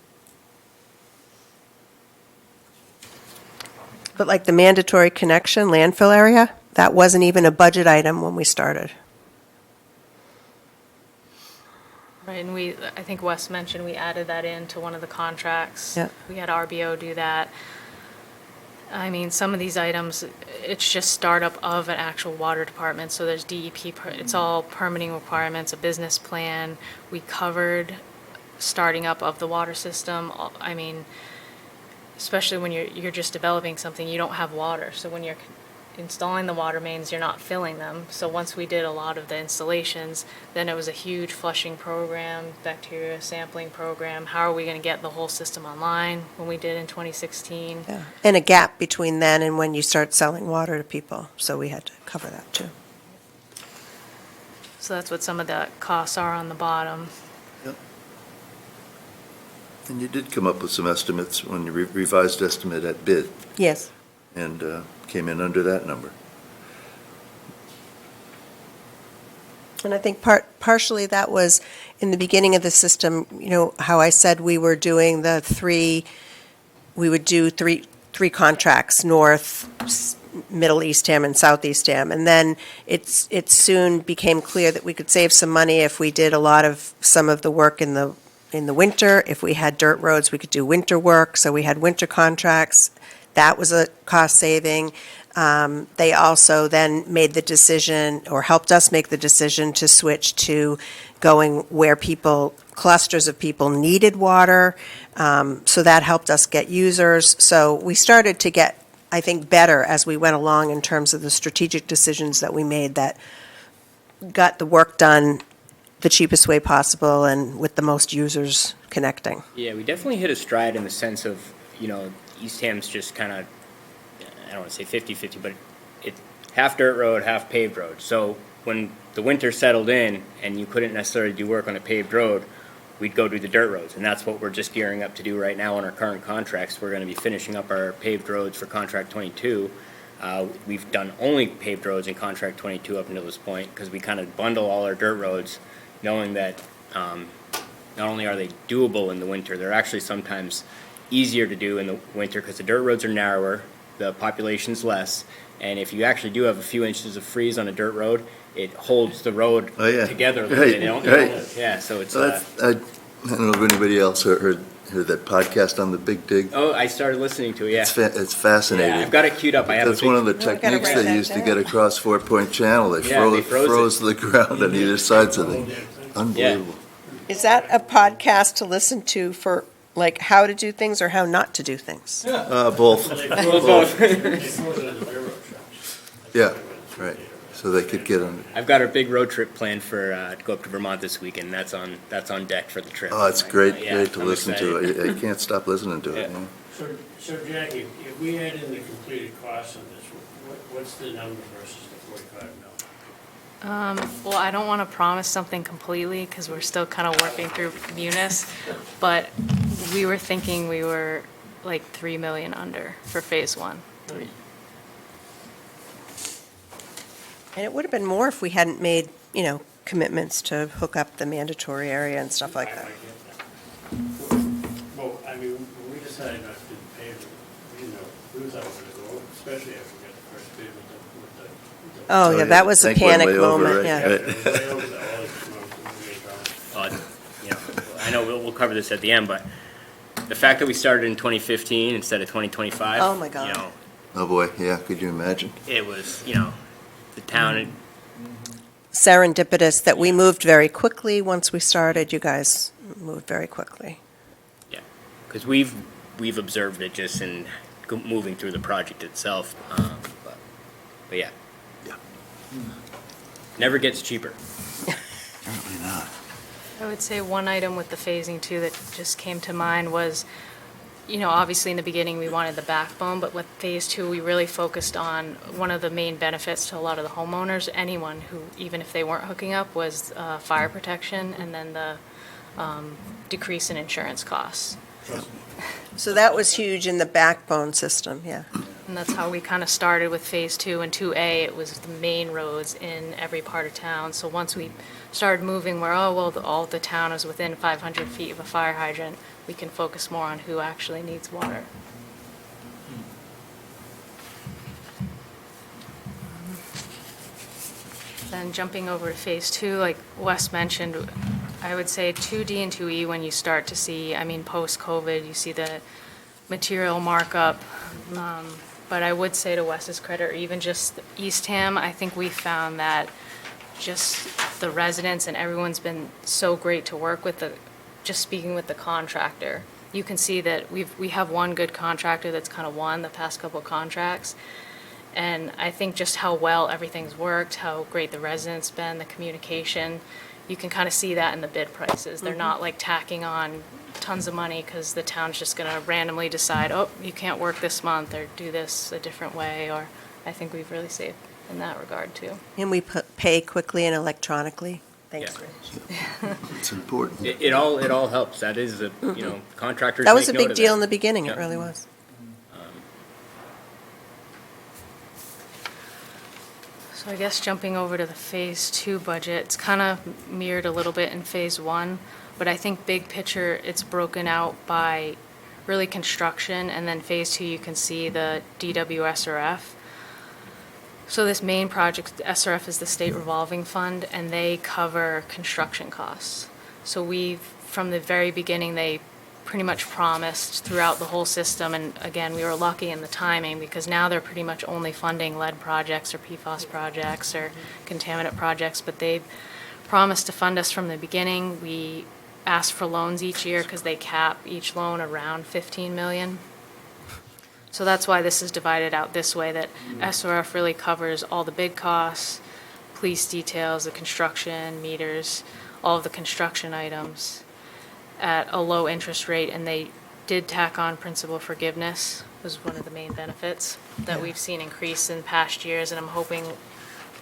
But like the mandatory connection landfill area, that wasn't even a budget item when we started. Right, and I think Wes mentioned we added that into one of the contracts. Yeah. We had RBO do that. I mean, some of these items, it's just startup of an actual water department, so there's DEP, it's all permitting requirements, a business plan. We covered starting up of the water system. I mean, especially when you're just developing something, you don't have water. So when you're installing the water mains, you're not filling them. So once we did a lot of the installations, then it was a huge flushing program, bacteria sampling program. How are we going to get the whole system online when we did in 2016? Yeah. And a gap between then and when you start selling water to people. So we had to cover that too. So that's what some of the costs are on the bottom. And you did come up with some estimates when you revised estimate at bid, Yes. and came in under that number. And I think partially that was in the beginning of the system, how I said we were doing we would do three contracts, North, Middle Eastham, and South Eastham. And then it soon became clear that we could save some money if we did some of the work in the winter. If we had dirt roads, we could do winter work. So we had winter contracts. That was a cost saving. They also then made the decision, or helped us make the decision, to switch to going where clusters of people needed water. So that helped us get users. So we started to get, I think, better as we went along in terms of the strategic decisions that we made that got the work done the cheapest way possible and with the most users connecting. Yeah, we definitely hit a stride in the sense of, East Ham's just kind of, I don't want to say 50-50, but it's half dirt road, half paved road. So when the winter settled in and you couldn't necessarily do work on a paved road, we'd go do the dirt roads. And that's what we're just gearing up to do right now on our current contracts. We're going to be finishing up our paved roads for contract 22. We've done only paved roads in contract 22 up until this point because we kind of bundle all our dirt roads, knowing that not only are they doable in the winter, they're actually sometimes easier to do in the winter because the dirt roads are narrower, the population's less, and if you actually do have a few inches of freeze on a dirt road, it holds the road together a little bit. Right. Yeah, so it's... So I don't know if anybody else heard that podcast on the Big Dig. Oh, I started listening to it, yeah. It's fascinating. Yeah, I've got it queued up. That's one of the gotta techniques write they that used to down. get across 4-Point Channel. They Yeah, they froze the ground on either side, so they, unbelievable. Is that a podcast to listen to for, like, how to do things or how not to do things? Both, They froze it in the railroad tracks. yeah, right. So they could get on. I've got our big road trip planned for to go up to Vermont this weekend. That's on deck for the trip. Oh, it's great Yeah, to I'm listen to. excited. I can't stop listening to it. Yeah. Yeah. So Jackie, if we add in the completed costs on this, what's the number versus the 45 mil? Well, I don't want to promise something completely because we're still kind of working through Munis, but we were thinking we were like 3 million under for phase 1. And it would have been more if we hadn't made, commitments to hook up the mandatory area and stuff like I that. get that. Well, I mean, when we decided not to do the pavement, we didn't know, we thought we were going to go, especially after we got the first bid with the. Oh, yeah, that was a Tank went panic way over, moment, right? yeah. It was way over the, all the smoke, we made problems. I know we'll cover this at the end, but the fact that we started in 2015 instead of 2025. Oh, my God. Oh, boy, yeah, could you imagine? It was, the town, serendipitous that we moved very quickly. Once we started, you guys moved very quickly. Yeah, because we've observed it just in moving through the project itself. But yeah. Yeah. Never gets cheaper. Apparently not. I would say one item with the phasing too that just came to mind was, obviously in the beginning, we wanted the backbone, but with phase two, we really focused on one of the main benefits to a lot of the homeowners, anyone who, even if they weren't hooking up, was fire protection and then the decrease in insurance costs. So that was huge in the backbone system, yeah. And that's how we kind of started with phase two and 2A. It was the main roads in every part of town. So once we started moving where, all the town is within 500 feet of a fire hydrant, we can focus more on who actually needs water. Then jumping over to phase two, like Wes mentioned, I would say 2D and 2E when you start to see, post-COVID, you see the material markup. But I would say to Wes's credit, or even just Eastham, I think we found that just the residents and everyone's been so great to work with, just speaking with the contractor. You can see that we have one good contractor that's kind of won the past couple of contracts. And I think just how well everything's worked, how great the residents been, the communication, you can kind of see that in the bid prices. They're not like tacking on tons of money because the town's just going to randomly decide, oh, you can't work this month or do this a different way. Or I think we've really saved in that regard too. And we pay quickly and electronically. Thanks, Yeah. Rich. It's important. It all helps. That is contractors. That was a make note big of deal that. in the beginning, it Yeah. really was. So I guess jumping over to the phase two budget, it's kind of mirrored a little bit in phase one, but I think big picture, it's broken out by really construction, and then phase two, you can see the DWSRF. So this main project, the SRF is the state revolving fund, and they cover construction costs. So from the very beginning, they pretty much promised throughout the whole system, and again, we were lucky in the timing because now they're pretty much only funding lead projects or PFAS projects or contaminant projects, but they promised to fund us from the beginning. We asked for loans each year because they cap each loan around 15 million. So that's why this is divided out this way, that SRF really covers all the bid costs, police details, the construction, meters, all of the construction items at a low interest rate, and they did tack on principal forgiveness, was one of the main benefits that we've seen increase in past years, and I'm hoping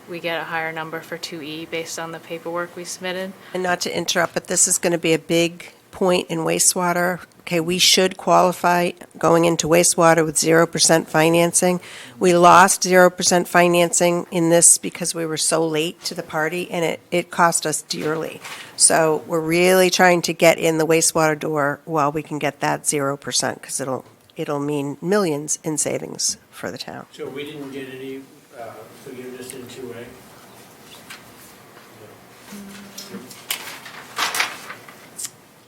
we get a higher number for 2E based on the paperwork we submitted. And not to interrupt, but this is going to be a big point in wastewater. Okay, we should qualify going into wastewater with 0% financing. We lost 0% financing in this because we were so late to the party, and it cost us dearly. So we're really trying to get in the wastewater door while we can get that 0%, because it'll mean millions in savings for the town. So we didn't get any forgiveness in 2A?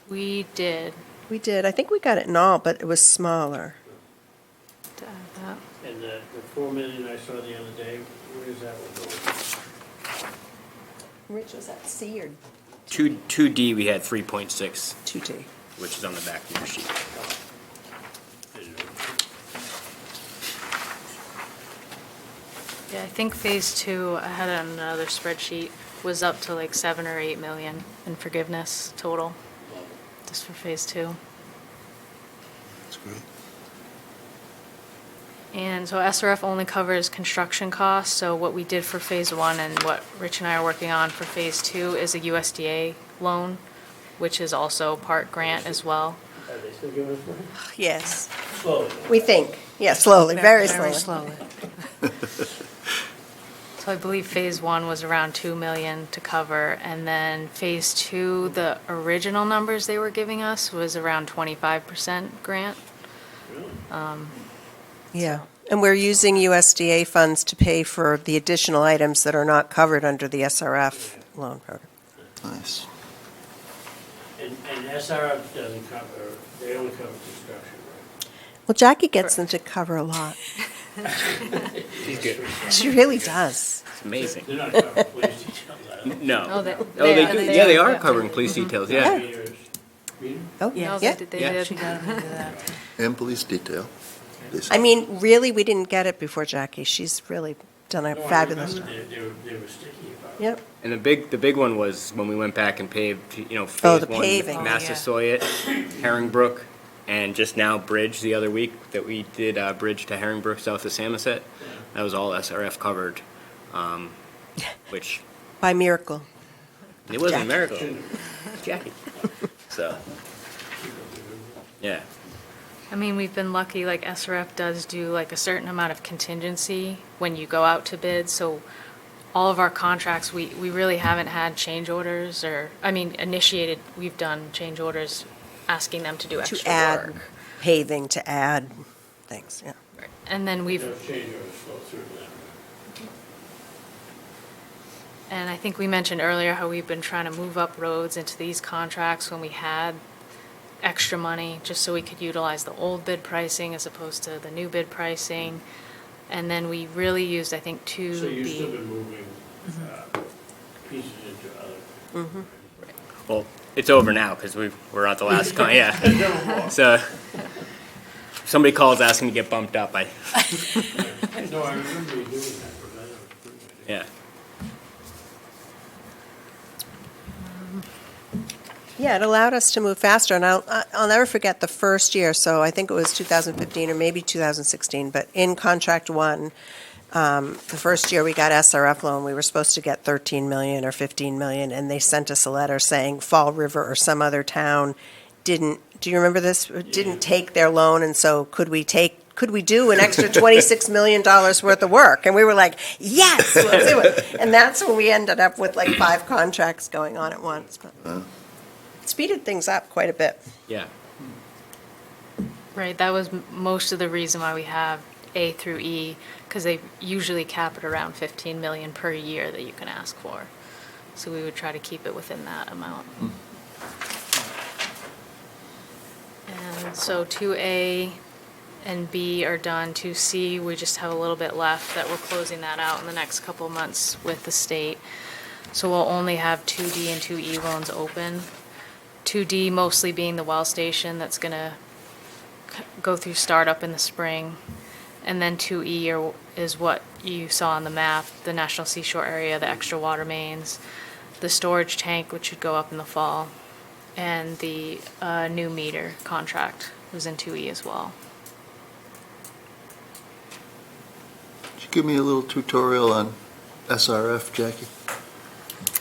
We did. We did. I think we got it in all, but it was smaller. To add that. And the 4 million I saw the other day, where is that one going? Rich, was that C or 2D, we had 3.6, 2D? which is on the back of your sheet. Didn't know. Yeah, I think phase two, I had it on another spreadsheet, was up to like 7 or 8 million in forgiveness total, just for phase two. That's great. And so SRF only covers construction costs, so what we did for phase one and what Rich and I are working on for phase two is a USDA loan, which is also part grant as well. Are they still giving us money? Yes, Slowly. we think. Yeah, slowly, very slowly. slowly. So I believe phase one was around 2 million to cover, and then phase two, the original numbers they were giving us was around 25% grant. Really? Yeah, and we're using USDA funds to pay for the additional items that are not covered under the SRF loan program. Nice. And SRF doesn't cover, they only cover construction, right? Well, Jackie gets them to cover a lot. She's good. She really does. It's amazing. They're not covering police details, are No. Oh, they- Oh, they are, do. they Yeah, are, they are yeah. covering police details, yeah. Meters, meter? Oh, Yeah, yeah. they Yeah. did. She got into that. And police detail. I mean, really, we didn't get it before Jackie. She's really done a No, I fabulous remember job. they were sticky about it. Yep. And the big one was when we went back and paved, Oh, phase the one, paving. Oh, Massasoit, Herringbrook, and just now Bridge the other week that we did Bridge to Herringbrook south of Samoset. That was all SRF covered, which By miracle. it wasn't a Jackie. miracle. Jackie. So, yeah. I mean, we've been lucky, like SRF does do like a certain amount of contingency when you go out to bid, so all of our contracts, we really haven't had change orders or, I mean, initiated, we've done change orders asking them to do extra To add work. paving, to add things, yeah. And then we've, Those change orders flow through that. and I think we mentioned earlier how we've been trying to move up roads into these contracts when we had extra money, just so we could utilize the old bid pricing as opposed to the new bid pricing. And then we really used, I think, So you've still 2B. been moving pieces into other. Well, it's over now because we're at the last con, yeah. So, if somebody calls asking to get bumped up, No, I remember you doing that, but I don't remember. yeah. Yeah, it allowed us to move faster, and I'll never forget the first year, so I think it was 2015 or maybe 2016, but in contract one, the first year we got SRF loan, we were supposed to get 13 million or 15 million, and they sent us a letter saying Fall River or some other town didn't, do you remember this? Didn't take their loan, and so could we do an extra $26 million worth of work? And we were like, yes, we'll do it. And that's when we ended up with like 5 contracts going on at once, but speeded things up quite a bit. Yeah. Right, that was most of the reason why we have A through E, because they usually cap it around 15 million per year that you can ask for. So we would try to keep it within that amount. And so 2A and B are done. 2C, we just have a little bit left that we're closing that out in the next couple of months with the state. So we'll only have 2D and 2E loans open. 2D mostly being the well station that's going to go through startup in the spring. And then 2E is what you saw on the map, the National Seashore area, the extra water mains, the storage tank, which should go up in the fall, and the new meter contract was in 2E as well. Could you give me a little tutorial on SRF, Jackie?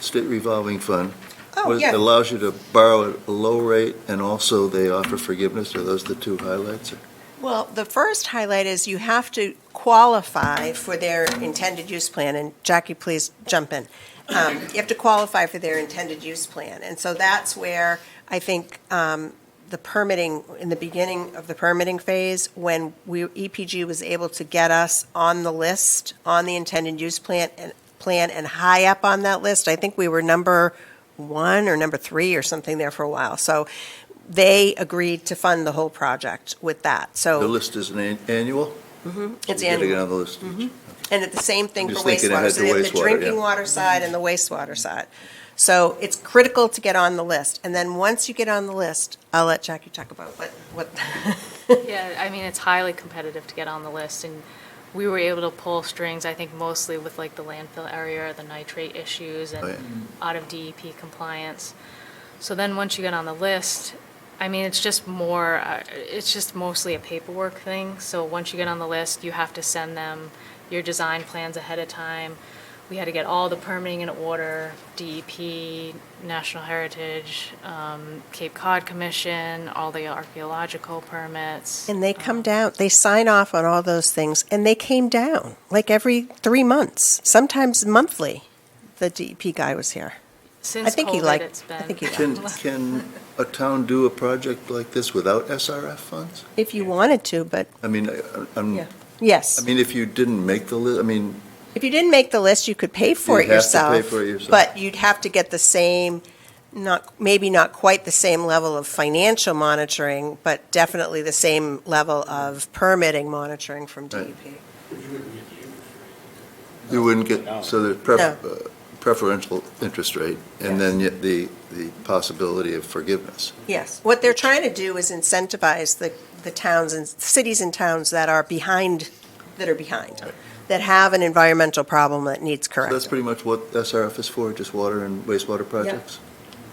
State Revolving Fund. Oh, What, yeah. it allows you to borrow at a low rate, and also they offer forgiveness. Are those the two highlights? Well, the first highlight is you have to qualify for their intended use plan, and Jackie, please jump in. You have to qualify for their intended use plan, and so that's where I think the permitting, in the beginning of the permitting phase, when EPG was able to get us on the list, on the intended use plan and high up on that list, I think we were number 1 or number 3 or something there for a while. So they agreed to fund the whole project with that. The So list is an annual? it's You gotta get annual. on the list each. And it's the same thing I'm for just thinking wastewater. ahead So to they have the wastewater, drinking yeah. water side and the wastewater side. So it's critical to get on the list. And then once you get on the list, I'll let Jackie talk about what. Yeah, I mean, it's highly competitive to get on the list, and we were able to pull strings, I think mostly with like the landfill area, the nitrate issues, Oh, yeah. and out of DEP compliance. So then once you get on the list, I mean, it's just more, it's just mostly a paperwork thing. So once you get on the list, you have to send them your design plans ahead of time. We had to get all the permitting in order, DEP, National Heritage, Cape Cod Commission, all the archaeological permits. And they come down, they sign off on all those things, and they came down, like every 3 months, sometimes monthly. The DEP guy was here. Since I think he COVID, liked, it's I think been, he liked. Can a town do a project like this without SRF funds? If you wanted to, but, I mean, yes. I mean, if you didn't make the list, I mean, If you didn't make the list, you could pay for it You'd have to yourself. pay for it yourself. But you'd have to get the same, maybe not quite the same level of financial monitoring, but definitely the same level of permitting monitoring from DEP. Right. But you wouldn't get the interest rate. you wouldn't get, No. so the preferential interest rate, and then yet the possibility of forgiveness. Yes. What they're trying to do is incentivize the towns and cities and towns that are behind, that have an environmental problem that needs So correcting. that's pretty much what SRF is for, just water and wastewater projects?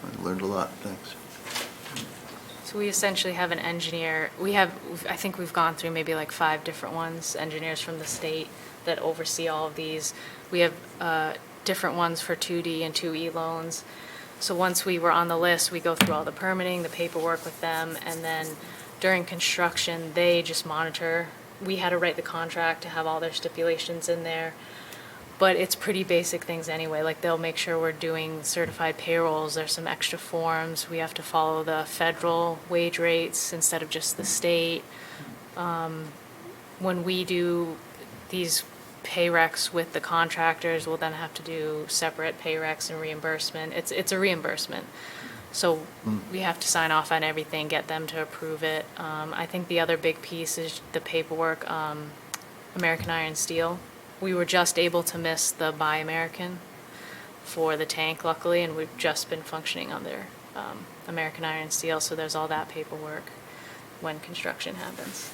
I learned a lot, thanks. So we essentially have an engineer, I think we've gone through maybe like 5 different ones, engineers from the state that oversee all of these. We have different ones for 2D and 2E loans. So once we were on the list, we go through all the permitting, the paperwork with them, and then during construction, they just monitor. We had to write the contract to have all their stipulations in there. But it's pretty basic things anyway, like they'll make sure we're doing certified payrolls, there's some extra forms, we have to follow the federal wage rates instead of just the state. When we do these pay recs with the contractors, we'll then have to do separate pay recs and reimbursement. It's a reimbursement. So we have to sign off on everything, get them to approve it. I think the other big piece is the paperwork, American Iron Steel. We were just able to miss the Buy American for the tank, luckily, and we've just been functioning under American Iron Steel, so there's all that paperwork when construction happens.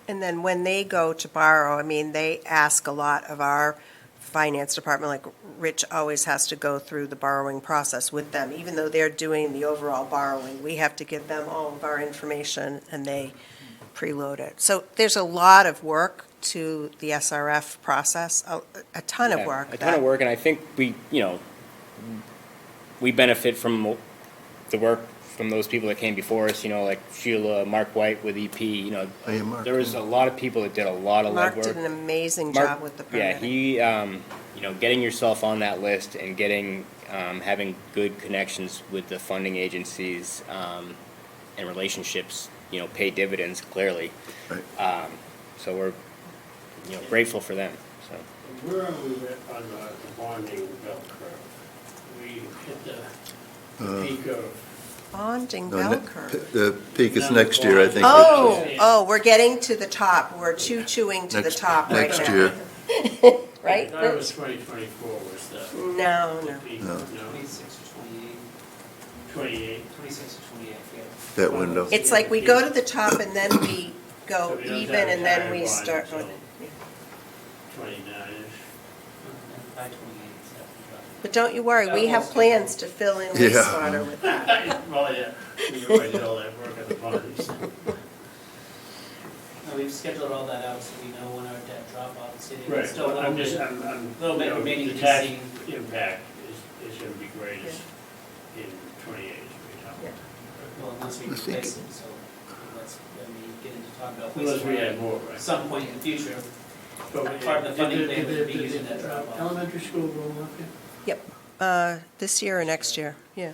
And then when they go to borrow, I mean, they ask a lot of our finance department, like Rich always has to go through the borrowing process with them. Even though they're doing the overall borrowing, we have to give them all of our information and they preload it. So there's a lot of work to the SRF process, a ton of Yeah, work. A ton of work, and I think we benefit from the work from those people that came before us, like Sheila, Mark White with EP, Oh, yeah, Mark, there was yeah. a lot of people that did a lot of Mark legwork. did an amazing Mark- job with the Yeah, permitting. he, getting yourself on that list and getting, having good connections with the funding agencies, and relationships, pay dividends clearly. Right. So we're, grateful for them, so. Where are we on the bonding bell curve? We hit the peak of. Bonding No, bell ne- curve. The peak is next year, I think. Oh, we're getting to the top. We're chewing to the Next- top right now. Next year. Right? I thought it was 2024 was the. No, the no. peak. No. 26 or 28, 28. 26 or 28, I forget. That window. It's like we go to the top and then we go So we don't even have and then high we bond start until going. 29-ish. By 28, it's definitely But don't you worry, we have plans to fill in Yeah. wastewater with that. Well, yeah, we already did all that work on the bonds. No, we've scheduled all that out so we know when our debt drop off. So it's Right, still a well, little I'm bit- just, little bit you know, remaining the to tax see. impact is gonna be greatest in 28, Yeah. Well, unless we I think- replace it, so let's, let me get into talking about unless we had wastewater more, at right? some point in the future. But part of the funding did plan would be did using that drop off. Elementary school going up yet? This year or next year, yeah.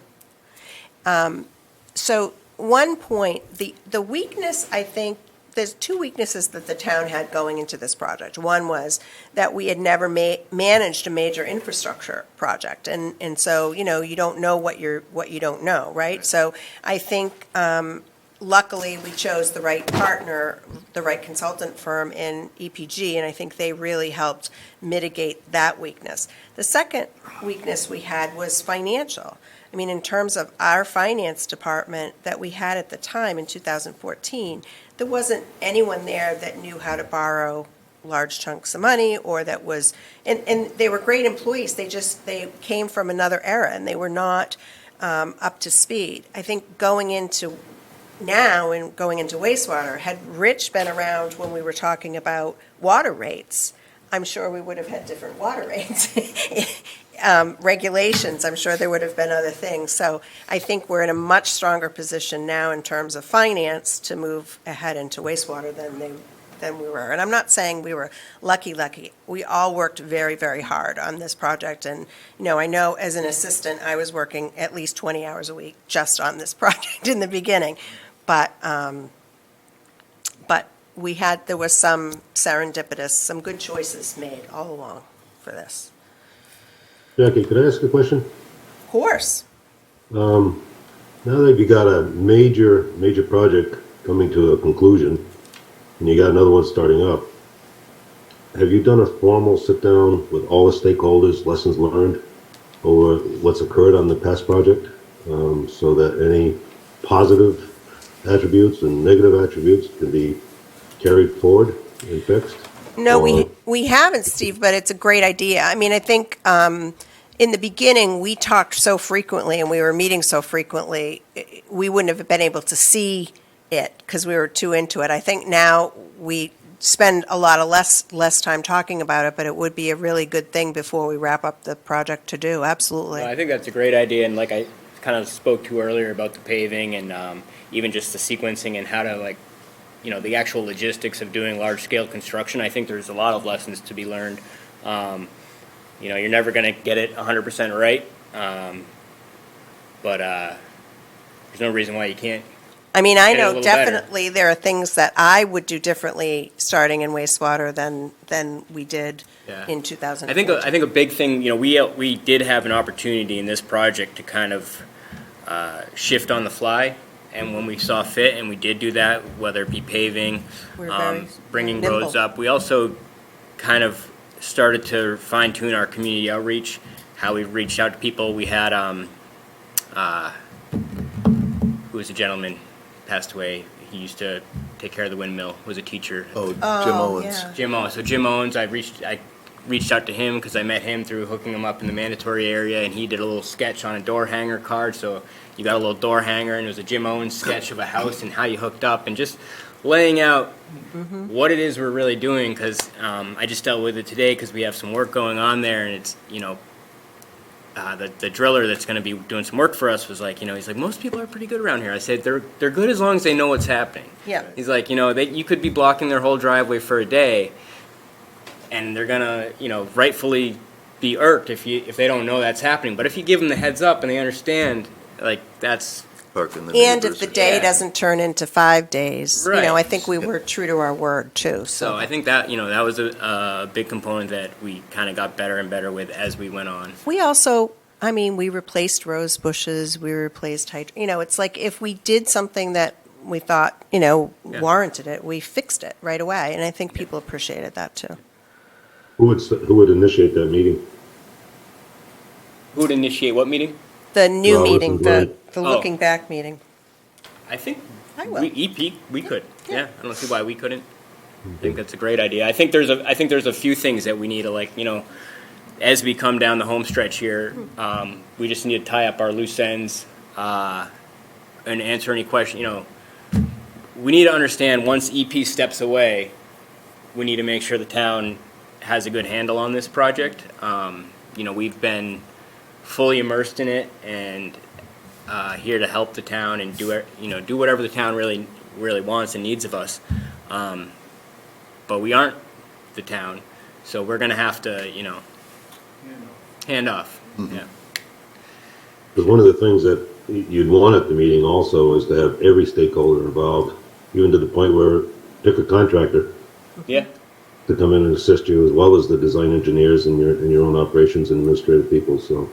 So one point, the weakness, I think, there's 2 weaknesses that the town had going into this project. One was that we had never managed a major infrastructure project, and so, you don't know what you don't know, right? So I think luckily we chose the right partner, the right consultant firm in EPG, and I think they really helped mitigate that weakness. The second weakness we had was financial. I mean, in terms of our finance department that we had at the time in 2014, there wasn't anyone there that knew how to borrow large chunks of money or that was, and they were great employees. They came from another era and they were not up to speed. I think going into now and going into wastewater, had Rich been around when we were talking about water rates, I'm sure we would have had different water rates. Regulations, I'm sure there would have been other things. So I think we're in a much stronger position now in terms of finance to move ahead into wastewater than we were. And I'm not saying we were lucky. We all worked very, very hard on this project. And, I know as an assistant, I was working at least 20 hours a week just on this project in the beginning. But there was some serendipitous, some good choices made all along for this. Jackie, could I ask a question? Of course. Now that you got a major project coming to a conclusion, and you got another one starting up, have you done a formal sit-down with all the stakeholders, lessons learned, over what's occurred on the past project, so that any positive attributes and negative attributes can be carried forward and fixed? No, Or- we haven't, Steve, but it's a great idea. I mean, I think in the beginning, we talked so frequently and we were meeting so frequently, we wouldn't have been able to see it because we were too into it. I think now we spend a lot of less time talking about it, but it would be a really good thing before we wrap up the project to do, absolutely. Well, I think that's a great idea, and like I kind of spoke to earlier about the paving and even just the sequencing and how to like, the actual logistics of doing large-scale construction. I think there's a lot of lessons to be learned. You're never going to get it 100% right, but there's no reason why you can't. I mean, I Get it a know little better. definitely there are things that I would do differently starting in wastewater than we did Yeah. in 2014. I think a big thing, we did have an opportunity in this project to kind of shift on the fly, and when we saw fit, and we did do that, whether it be paving, We're very bringing nimble. roads up. We also kind of started to fine tune our community outreach, how we reached out to people. We had who was a gentleman, passed away. He used to take care of the windmill. Was a teacher. Oh, Jim Oh, Owens. yeah. Jim Owens. So Jim Owens, I reached out to him because I met him through hooking him up in the mandatory area, and he did a little sketch on a door hanger card. So you got a little door hanger, and it was a Jim Owens sketch of a house and how you hooked up, and just laying out what it is we're really doing. Because I just dealt with it today because we have some work going on there, and it's the driller that's going to be doing some work for us was like, he's like, most people are pretty good around here. I said, they're good as long as they know what's happening. Yeah. He's like, you could be blocking their whole driveway for a day, and they're gonna, rightfully be irked if they don't know that's happening. But if you give them the heads up and they understand, like that's Parking the And if neighbors. the day Yeah. doesn't turn into 5 days, Right. I think we were true to our word too, so. I think that that was a big component that we kind of got better and better with as we went on. We also, we replaced rose bushes, we replaced it's like if we did something that we thought, warranted it, we fixed it right away, and I think people appreciated that too. Who would initiate that meeting? Who would initiate what meeting? The new Well, meeting, this is the Oh. looking back meeting. I think I will. we could. Yeah. Yeah, I don't see why we couldn't. I think that's a great idea. I think there's a few things that we need to as we come down the home stretch here, we just need to tie up our loose ends and answer any question. We need to understand once EP steps away, we need to make sure the town has a good handle on this project. We've been fully immersed in it and here to help the town and do whatever the town really wants and needs of us. But we aren't the town, so we're gonna have to hand off. Yeah. Because one of the things that you'd want at the meeting also is to have every stakeholder involved, even to the point where pick a contractor Yeah. to come in and assist you, as well as the design engineers and your own operations and administrative people. So,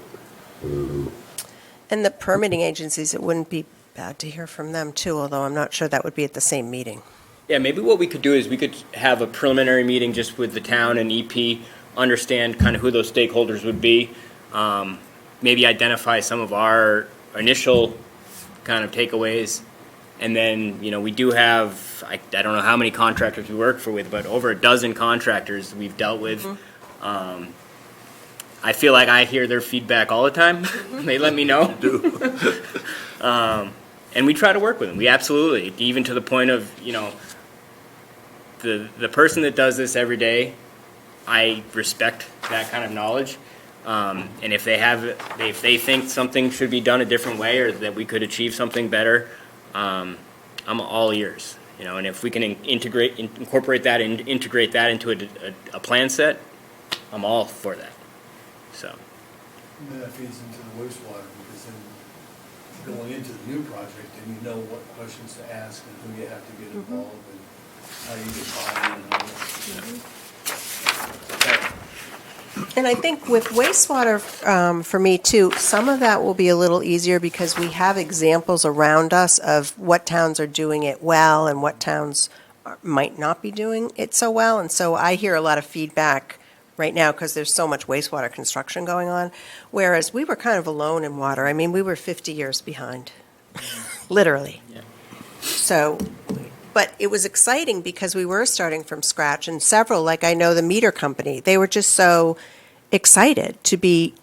And the permitting agencies, it wouldn't be bad to hear from them too, although I'm not sure that would be at the same meeting. Yeah, maybe what we could do is we could have a preliminary meeting just with the town and EP, understand kind of who those stakeholders would be. Maybe identify some of our initial kind of takeaways. And then, we do have, I don't know how many contractors we work with, but over a dozen contractors we've dealt with. I feel like I hear their feedback all the time. They let me know. And we try to work with them. We absolutely, even to the point of, the person that does this every day, I respect that kind of knowledge. And if they think something should be done a different way or that we could achieve something better, I'm all ears. And if we can incorporate that and integrate that into a plan set, I'm all for that. So. And then that feeds into the wastewater, because then going into the new project, and you know what questions to ask and who you have to get involved and how you get buy-in and all that. And I think with wastewater, for me too, some of that will be a little easier because we have examples around us of what towns are doing it well and what towns might not be doing it so well. And so I hear a lot of feedback right now because there's so much wastewater construction going on, whereas we were kind of alone in water. I mean, we were 50 years behind, literally. Yeah. So, but it was exciting because we were starting from scratch, and several, like I know the meter company, they were just so excited to be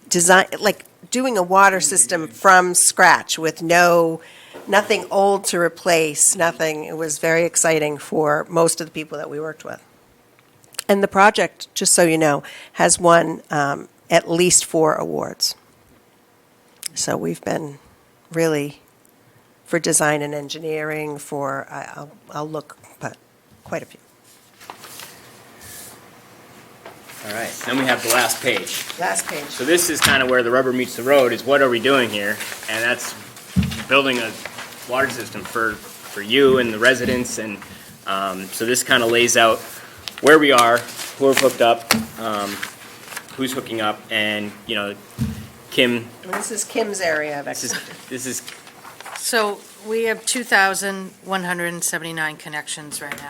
like doing a water system from scratch with nothing old to replace, nothing. It was very exciting for most of the people that we worked with. And the project, just so you know, has won at least 4 awards. So we've been really, for design and engineering, I'll look, but quite a few. All right, then we have the last page. Last page. So this is kind of where the rubber meets the road, is what are we doing here? And that's building a water system for you and the residents. And so this kind of lays out where we are, who we've hooked up, who's hooking up, and, you know, Kim, And this is Kim's area of this is So we have 2,179 connections right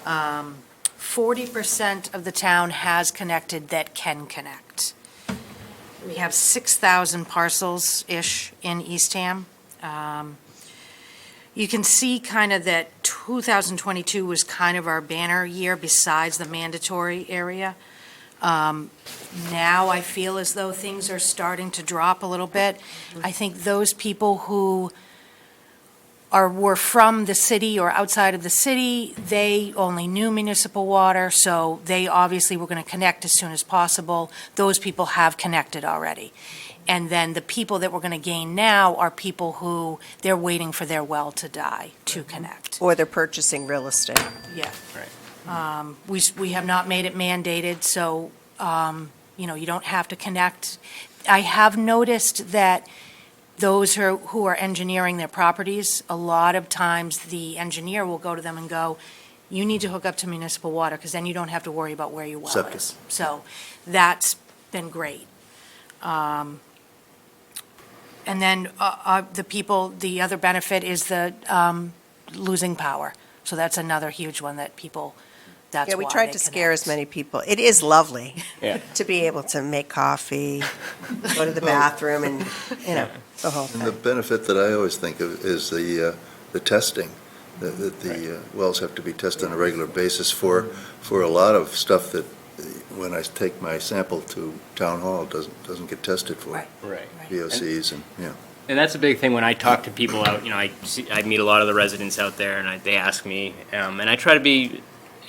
now. 40% of the town has connected that can connect. We have 6,000 parcels-ish in Eastham. You can see kind of that 2022 was kind of our banner year besides the mandatory area. Now I feel as though things are starting to drop a little bit. I think those people who were from the city or outside of the city, they only knew municipal water, so they obviously were going to connect as soon as possible. Those people have connected already. And then the people that we're going to gain now are people who, they're waiting for their well to die to connect. Or they're purchasing real estate. Yeah. Right. We have not made it mandated, so, you know, you don't have to connect. I have noticed that those who are engineering their properties, a lot of times the engineer will go to them and go, you need to hook up to municipal water, because then you don't have to worry about where your well Septic. is. So that's been great. And then the other benefit is the losing power. So that's another huge one that people, that's Yeah, why we tried they to scare as connect. many people. It is lovely Yeah. to be able to make coffee, go to the bathroom, and, you know, the whole And the thing. benefit that I always think of is the testing, that the wells have to be tested on a regular basis for a lot of stuff that, when I take my sample to town hall, doesn't get tested for. Right. right. VOCs and, yeah. And that's a big thing when I talk to people out, you know, I meet a lot of the residents out there and they ask me, and I try to be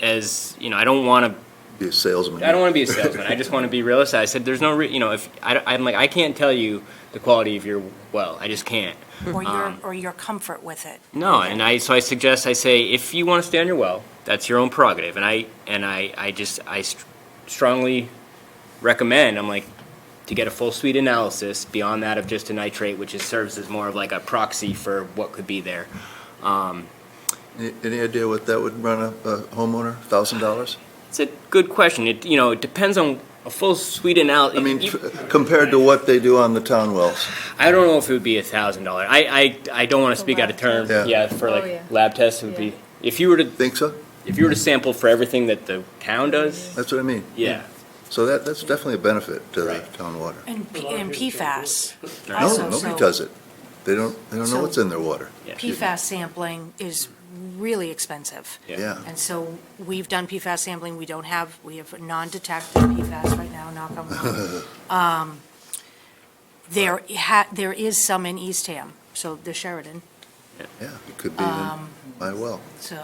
as, you know, I don't want to Be a salesman. I don't want to be a salesman. I just want to be realistic. I said, there's no, you know, if I'm like, I can't tell you the quality of your well. I just can't. Or your comfort with it. No, and I suggest, I say, if you want to stay on your well, that's your own prerogative. And I strongly recommend, I'm like, to get a full suite analysis beyond that of just a nitrate, which serves as more of like a proxy for what could be there. Any idea what that would run a homeowner, $1,000? It's a good question. It, you know, it depends on a full suite analysis. I mean, compared to what they do on the town wells. I don't know if it would be $1,000. I don't want to speak out of turn. Yeah. Yeah, for like yeah. lab tests, it would be, if you were to Think so? sample for everything that the town does, That's what I mean. yeah. So that's definitely a benefit to the Right. town water. And PFAS. No, Also, nobody so does it. They don't know So- what's in their water. Yeah. PFAS sampling is really expensive. Yeah. And so we've done PFAS sampling. We have non-detected PFAS right now, knock on wood. There is some in Eastham, so the Sheridan, Yeah, it could be in my well. so,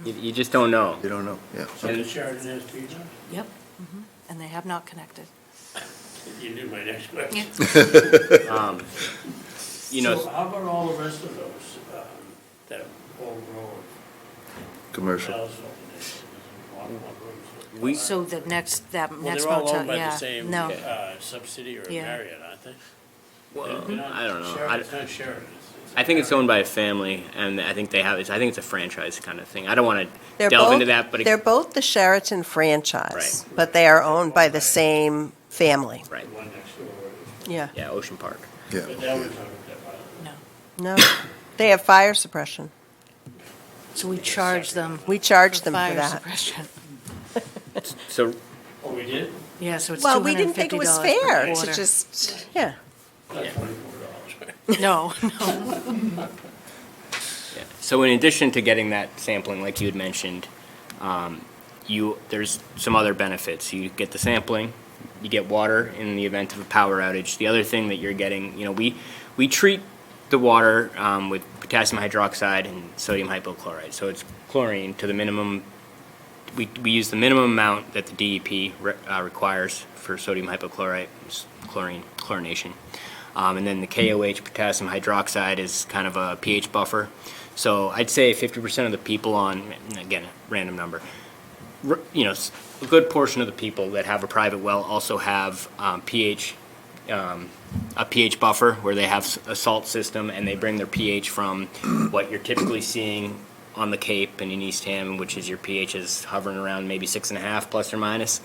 You just don't know. You don't know, yeah. So the Sheridan has people? yep. And they have not connected. You knew my next question. You know, So how about all the rest of those, that old road? Commercial. Wells over there, there's roads. we, So the next Well, motel, they're all owned by yeah, the same no. subsidiary or Yeah. Marriott, aren't they? well, They're not I don't know. Sheridan, It's not Sheridan. I think it's owned by a family, and I think I think it's a franchise kind of thing. I don't want to They're delve both- into that, but They're both the Sheraton franchise, Right. but they are owned by the same family. right, One next door. Yeah. yeah, Ocean Park. Yeah. But that was under that No. No, they have fire suppression. So we charge them. We charge for them for fire that. suppression. So Oh, we we did? Yeah, so it's Well, we didn't think it was $250 fair per to quarter. just, yeah. That's $24. No, Yeah. So in addition to getting that sampling, like you had mentioned, there's some other benefits. You get the sampling, you get water in the event of a power outage. The other thing that you're getting, we treat the water with potassium hydroxide and sodium hypochlorite. So it's chlorine to the minimum. We use the minimum amount that the DEP requires for sodium hypochlorite, chlorination. And then the KOH, potassium hydroxide, is kind of a pH buffer. So I'd say 50% of the people on, again, a random number, a good portion of the people that have a private well also have a pH buffer where they have a salt system, and they bring their pH from what you're typically seeing on the Cape and in Eastham, which is your pH is hovering around maybe 6.5 plus or minus.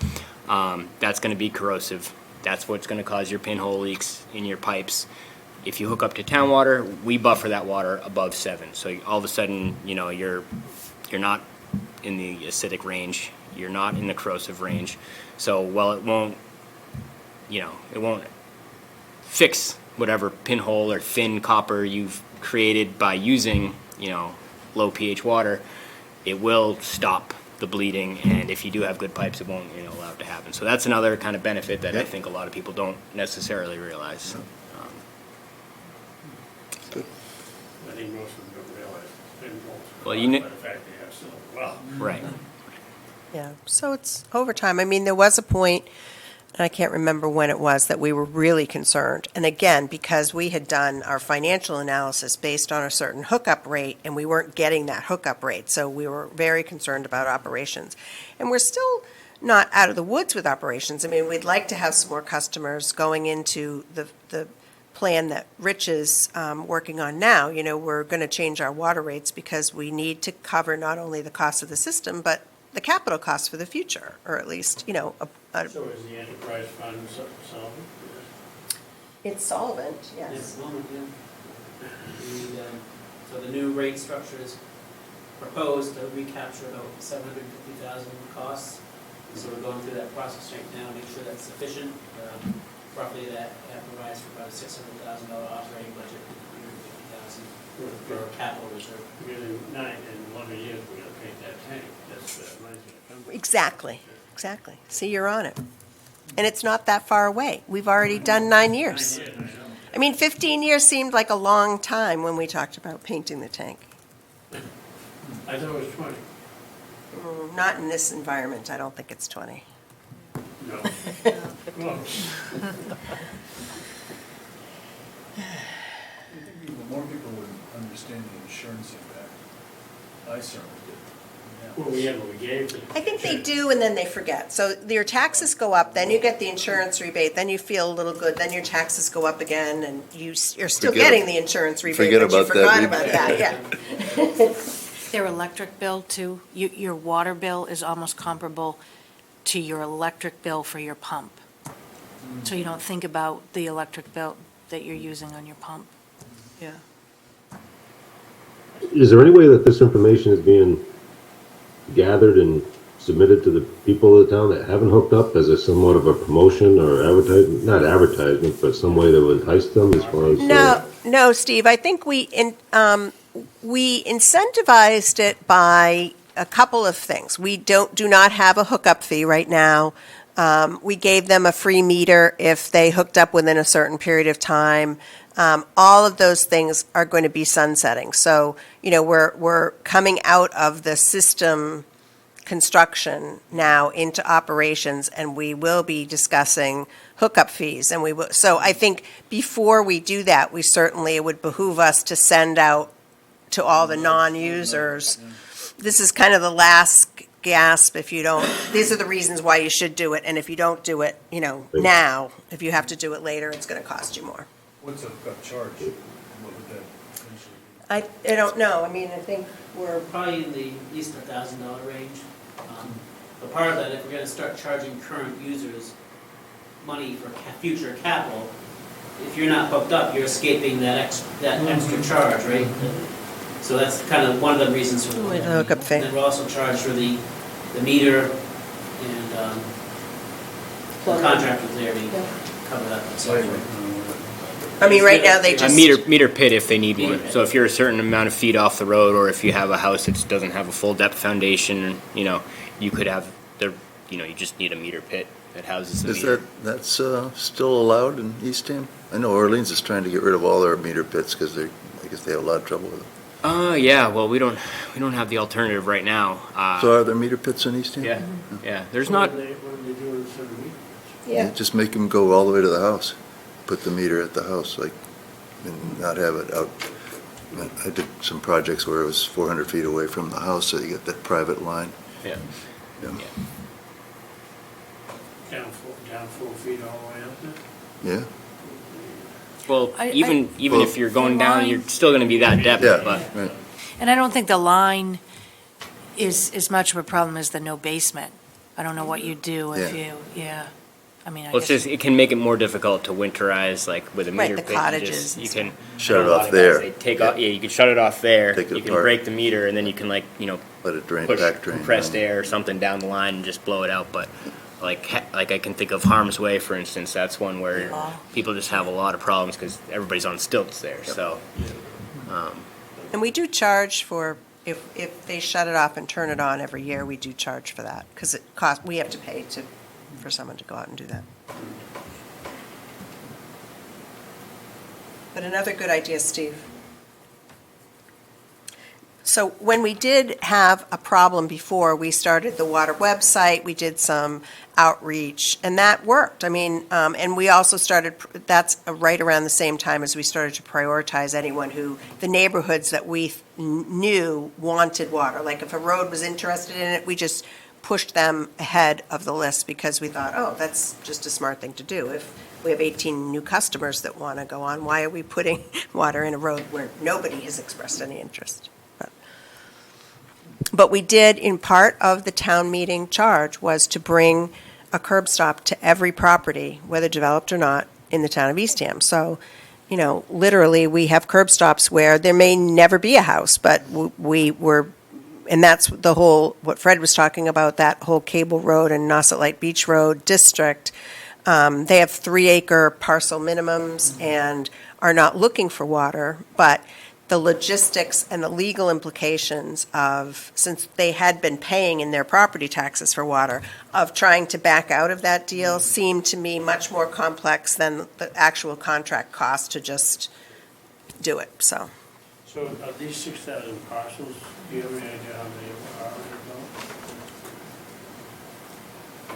That's going to be corrosive. That's what's going to cause your pinhole leaks in your pipes. If you hook up to town water, we buffer that water above 7. So all of a sudden, you're not in the acidic range. You're not in the corrosive range. So while it won't fix whatever pinhole or thin copper you've created by using, low pH water, it will stop the bleeding, and if you do have good pipes, it won't allow it to happen. So that's another kind of benefit that I think a lot of people don't necessarily realize. I think most of them don't realize it's been Well, by the fact they have silver well. Right. Yeah, so it's overtime. I mean, there was a point, and I can't remember when it was, that we were really concerned. And again, because we had done our financial analysis based on a certain hookup rate, and we weren't getting that hookup rate, so we were very concerned about operations. And we're still not out of the woods with operations. I mean, we'd like to have some more customers going into the plan that Rich is working on now. We're going to change our water rates because we need to cover not only the cost of the system, but the capital costs for the future, or at least, So is the enterprise fund solvent? It's solvent, Yes, moment, yeah. So the new rate structure is proposed to recapture about 750,000 costs. So we're going through that process right now to make sure that's sufficient. Roughly that provides for about a $600,000 operating budget, 150,000 for our capital reserve. Because in 11 years, we're gonna paint that tank. That's the money's gonna come. Exactly. See, you're on it. And it's not that far away. We've already done 9 years. 9 years, I know. I mean, 15 years seemed like a long time when we talked about painting the tank. I thought it was 20. Not in this environment, I don't think it's 20. No. Close. I think more people would understand the insurance impact. I certainly did. Well, we gave it. I think they do, and then they forget. So your taxes go up, then you get the insurance rebate, then you feel a little good, then your taxes go up again, and you're still Forget getting ab- the insurance rebate, forget but you about that forgot rebate. about that, yeah. their electric bill too, your water bill is almost comparable to your electric bill for your pump. So you don't think about the electric bill that you're using on your pump. Yeah. Is there any way that this information is being gathered and submitted to the people of the town that haven't hooked up as a somewhat of a promotion or advertisement, not advertisement, but some way to entice them as far as? No, Steve, I think we incentivized it by a couple of things. We do not have a hookup fee right now. We gave them a free meter if they hooked up within a certain period of time. All of those things are going to be sunsetting. So, we're coming out of the system construction now into operations, and we will be discussing hookup fees. And so I think before we do that, it would behoove us to send out to all the non-users. This is kind of the last gasp. If you don't, these are the reasons why you should do it. And if you don't do it, now, if you have to do it later, it's going to cost you more. What's a hookup charge? What would that potentially be? I don't know. I mean, I think we're, Probably in the at least $1,000 range. But part of that, if we're gonna start charging current users money for future capital, if you're not hooked up, you're escaping that extra charge, right? So that's kind of one of the reasons for With the hookup fee. And then we're also charged for the meter and The contract was there to cover that. So I mean, right now, they A just. meter pit if they need one. So if you're a certain amount of feet off the road, or if you have a house that doesn't have a full depth foundation, you could have you just need a meter pit that houses the Is meter. that's still allowed in Eastham? I know Orleans is trying to get rid of all their meter pits because I guess they have a lot of trouble with them. Yeah. Well, we don't have the alternative right now. So are there meter pits in Eastham? Yeah. There's not. What do they do instead of meters? Yeah. Just make them go all the way to the house, put the meter at the house, and not have it out. I did some projects where it was 400 feet away from the house, so you get that private line. Yeah. Yeah. Down 4 feet all the way up there? Yeah, Well, even Well- if you're going The down, line- you're still going to be that depth. yeah, But right. And I don't think the line is as much of a problem as the no basement. I don't know what you do if Yeah. you, I mean, I well, it's guess. just it can make it more difficult to winterize, like with a Right, meter the pit. cottages You and can Shut I know it a lot off of guys, there. They take off. Yeah, you can shut it off there. Take it You can apart. break the meter, and then you can Let it drain, push back drain. compressed down. air or something down the line and just blow it out. But like I can think of Harm's Way, for instance. That's one where people just have a lot of problems because everybody's on stilts there. So And we do charge for, if they shut it off and turn it on every year, we do charge for that, because we have to pay for someone to go out and do that. But another good idea, Steve. So when we did have a problem before, we started the water website, we did some outreach, and that worked. I mean, and we also started, that's right around the same time as we started to prioritize the neighborhoods that we knew wanted water. Like if a road was interested in it, we just pushed them ahead of the list because we thought, oh, that's just a smart thing to do. If we have 18 new customers that want to go on, why are we putting water in a road where nobody has expressed any interest? But we did, in part of the town meeting charge, was to bring a curb stop to every property, whether developed or not, in the town of Eastham. So, literally, we have curb stops where there may never be a house, but we were, and that's the whole, what Fred was talking about, that whole Cable Road and Nauset Light Beach Road district. They have 3-acre parcel minimums and are not looking for water, but the logistics and the legal implications of, since they had been paying in their property taxes for water, of trying to back out of that deal seemed to me much more complex than the actual contract cost to just do it, so. So are these 6,000 parcels, do you have any idea how many are undeveloped?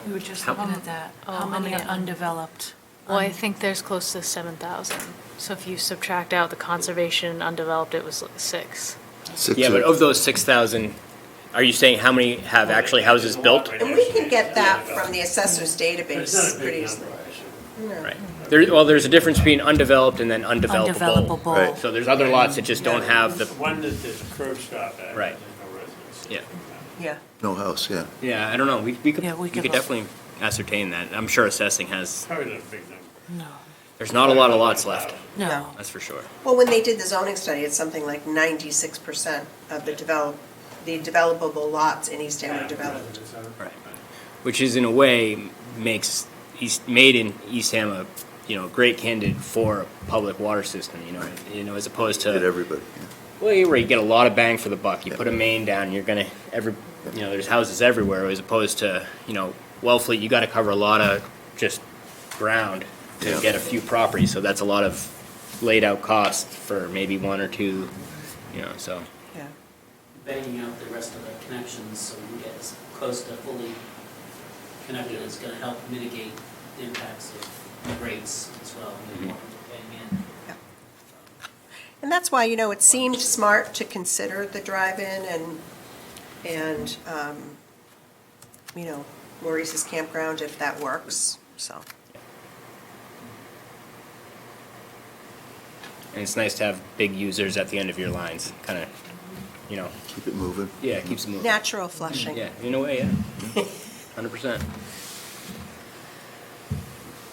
We were just How- looking at that. Oh, How how many many are undeveloped? Well, I think there's close to 7,000. So if you subtract out the conservation undeveloped, it was like 6. yeah, but of those 6,000, are you saying how many have actually houses built? And we can get that from the assessor's But it's not database a pretty big easily. number, I assume. Right. There's a difference between undeveloped and then undevelopable. Undevelopable. Right. So there's other lots that just don't have the. One that there's curb stop at. Right. There's no residence. Yeah. Yeah. No house, yeah. Yeah, I don't know. We could Yeah, we could look. definitely ascertain that. I'm sure assessing has. Probably not a big number. No, There's not a lot of lots left. no. That's for sure. Well, when they did the zoning study, it's something like 96% of the developable lots in Eastham are developed. Right. Which is in a way made in Eastham a great candidate for a public water system. As opposed Get to everybody, yeah. well, you get a lot of bang for the buck. You put a main down, you're gonna there's houses everywhere. As opposed to Wellfleet, you got to cover a lot of just ground to Yeah. get a few properties. So that's a lot of laid out cost for maybe one or two. So. Yeah. Banging out the rest of the connections so we can get as close to fully connected is gonna help mitigate the impacts of rates as well. Mhm. More people paying in. And that's why, it seemed smart to consider the drive-in and Maurice's campground if that works, so. And it's nice to have big users at the end of your lines, kind of, Keep it moving. yeah, it keeps it moving. Natural flushing. Yeah, in a way, yeah. 100%.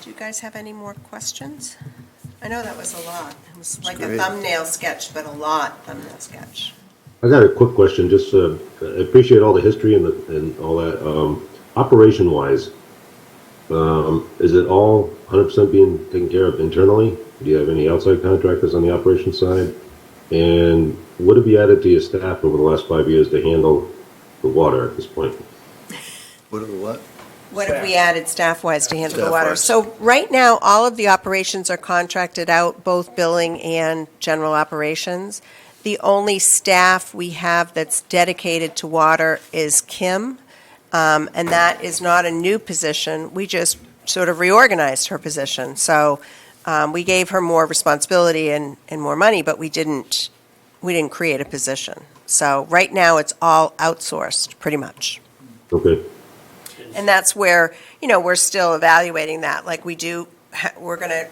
Do you guys have any more questions? I know that was a lot. It was like a great. thumbnail sketch, but a lot thumbnail sketch. I got a quick question, just, I appreciate all the history and all that. Operation-wise, Is it all 100% being taken care of internally? Do you have any outside contractors on the operations side? And what have you added to your staff over the last 5 years to handle the water at this point? What are the what? What have we added staff-wise to handle the water? Staff-wise. So right now, all of the operations are contracted out, both billing and general operations. The only staff we have that's dedicated to water is Kim, and that is not a new position. We just sort of reorganized her position. So we gave her more responsibility and more money, but we didn't create a position. So right now, it's all outsourced, pretty much. Okay, And that's where, we're still evaluating that. Like we're going to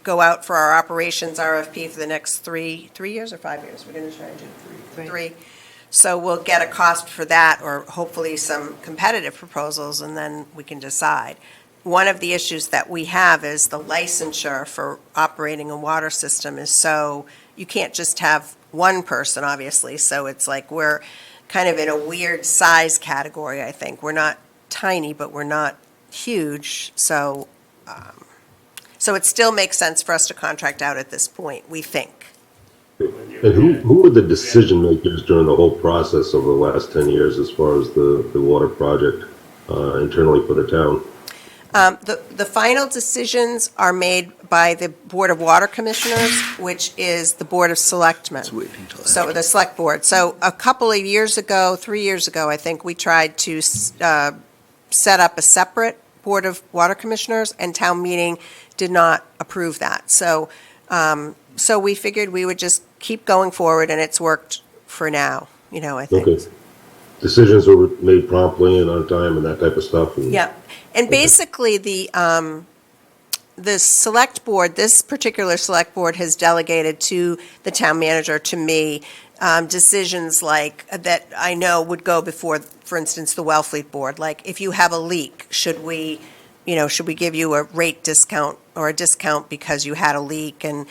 go out for our operations RFP for the next 3 years or 5 years? We're going to try and do three. So we'll get a cost for that, or hopefully some competitive proposals, and then we can decide. One of the issues that we have is the licensure for operating a water system is so, you can't just have one person, obviously, so it's like we're kind of in a weird size category, I think. We're not tiny, but we're not huge, so it still makes sense for us to contract out at this point, we think. and who were the decision makers during the whole process over the last 10 years as far as the water project internally for the town? The final decisions are made by the Board of Water Commissioners, which is the Board of Selectmen. Let's wait until So the Select Board. So a couple of years ago, 3 years ago, I think, we tried to set up a separate Board of Water Commissioners, and town meeting did not approve that. So we figured we would just keep going forward, and it's worked for now, I think. Okay. Decisions were made promptly and on time and that type of stuff? Yeah, and basically, the select board, this particular select board has delegated to the town manager, to me, decisions like, that I know would go before, for instance, the Wellfleet Board. Like, if you have a leak, should we give you a rate discount or a discount because you had a leak? And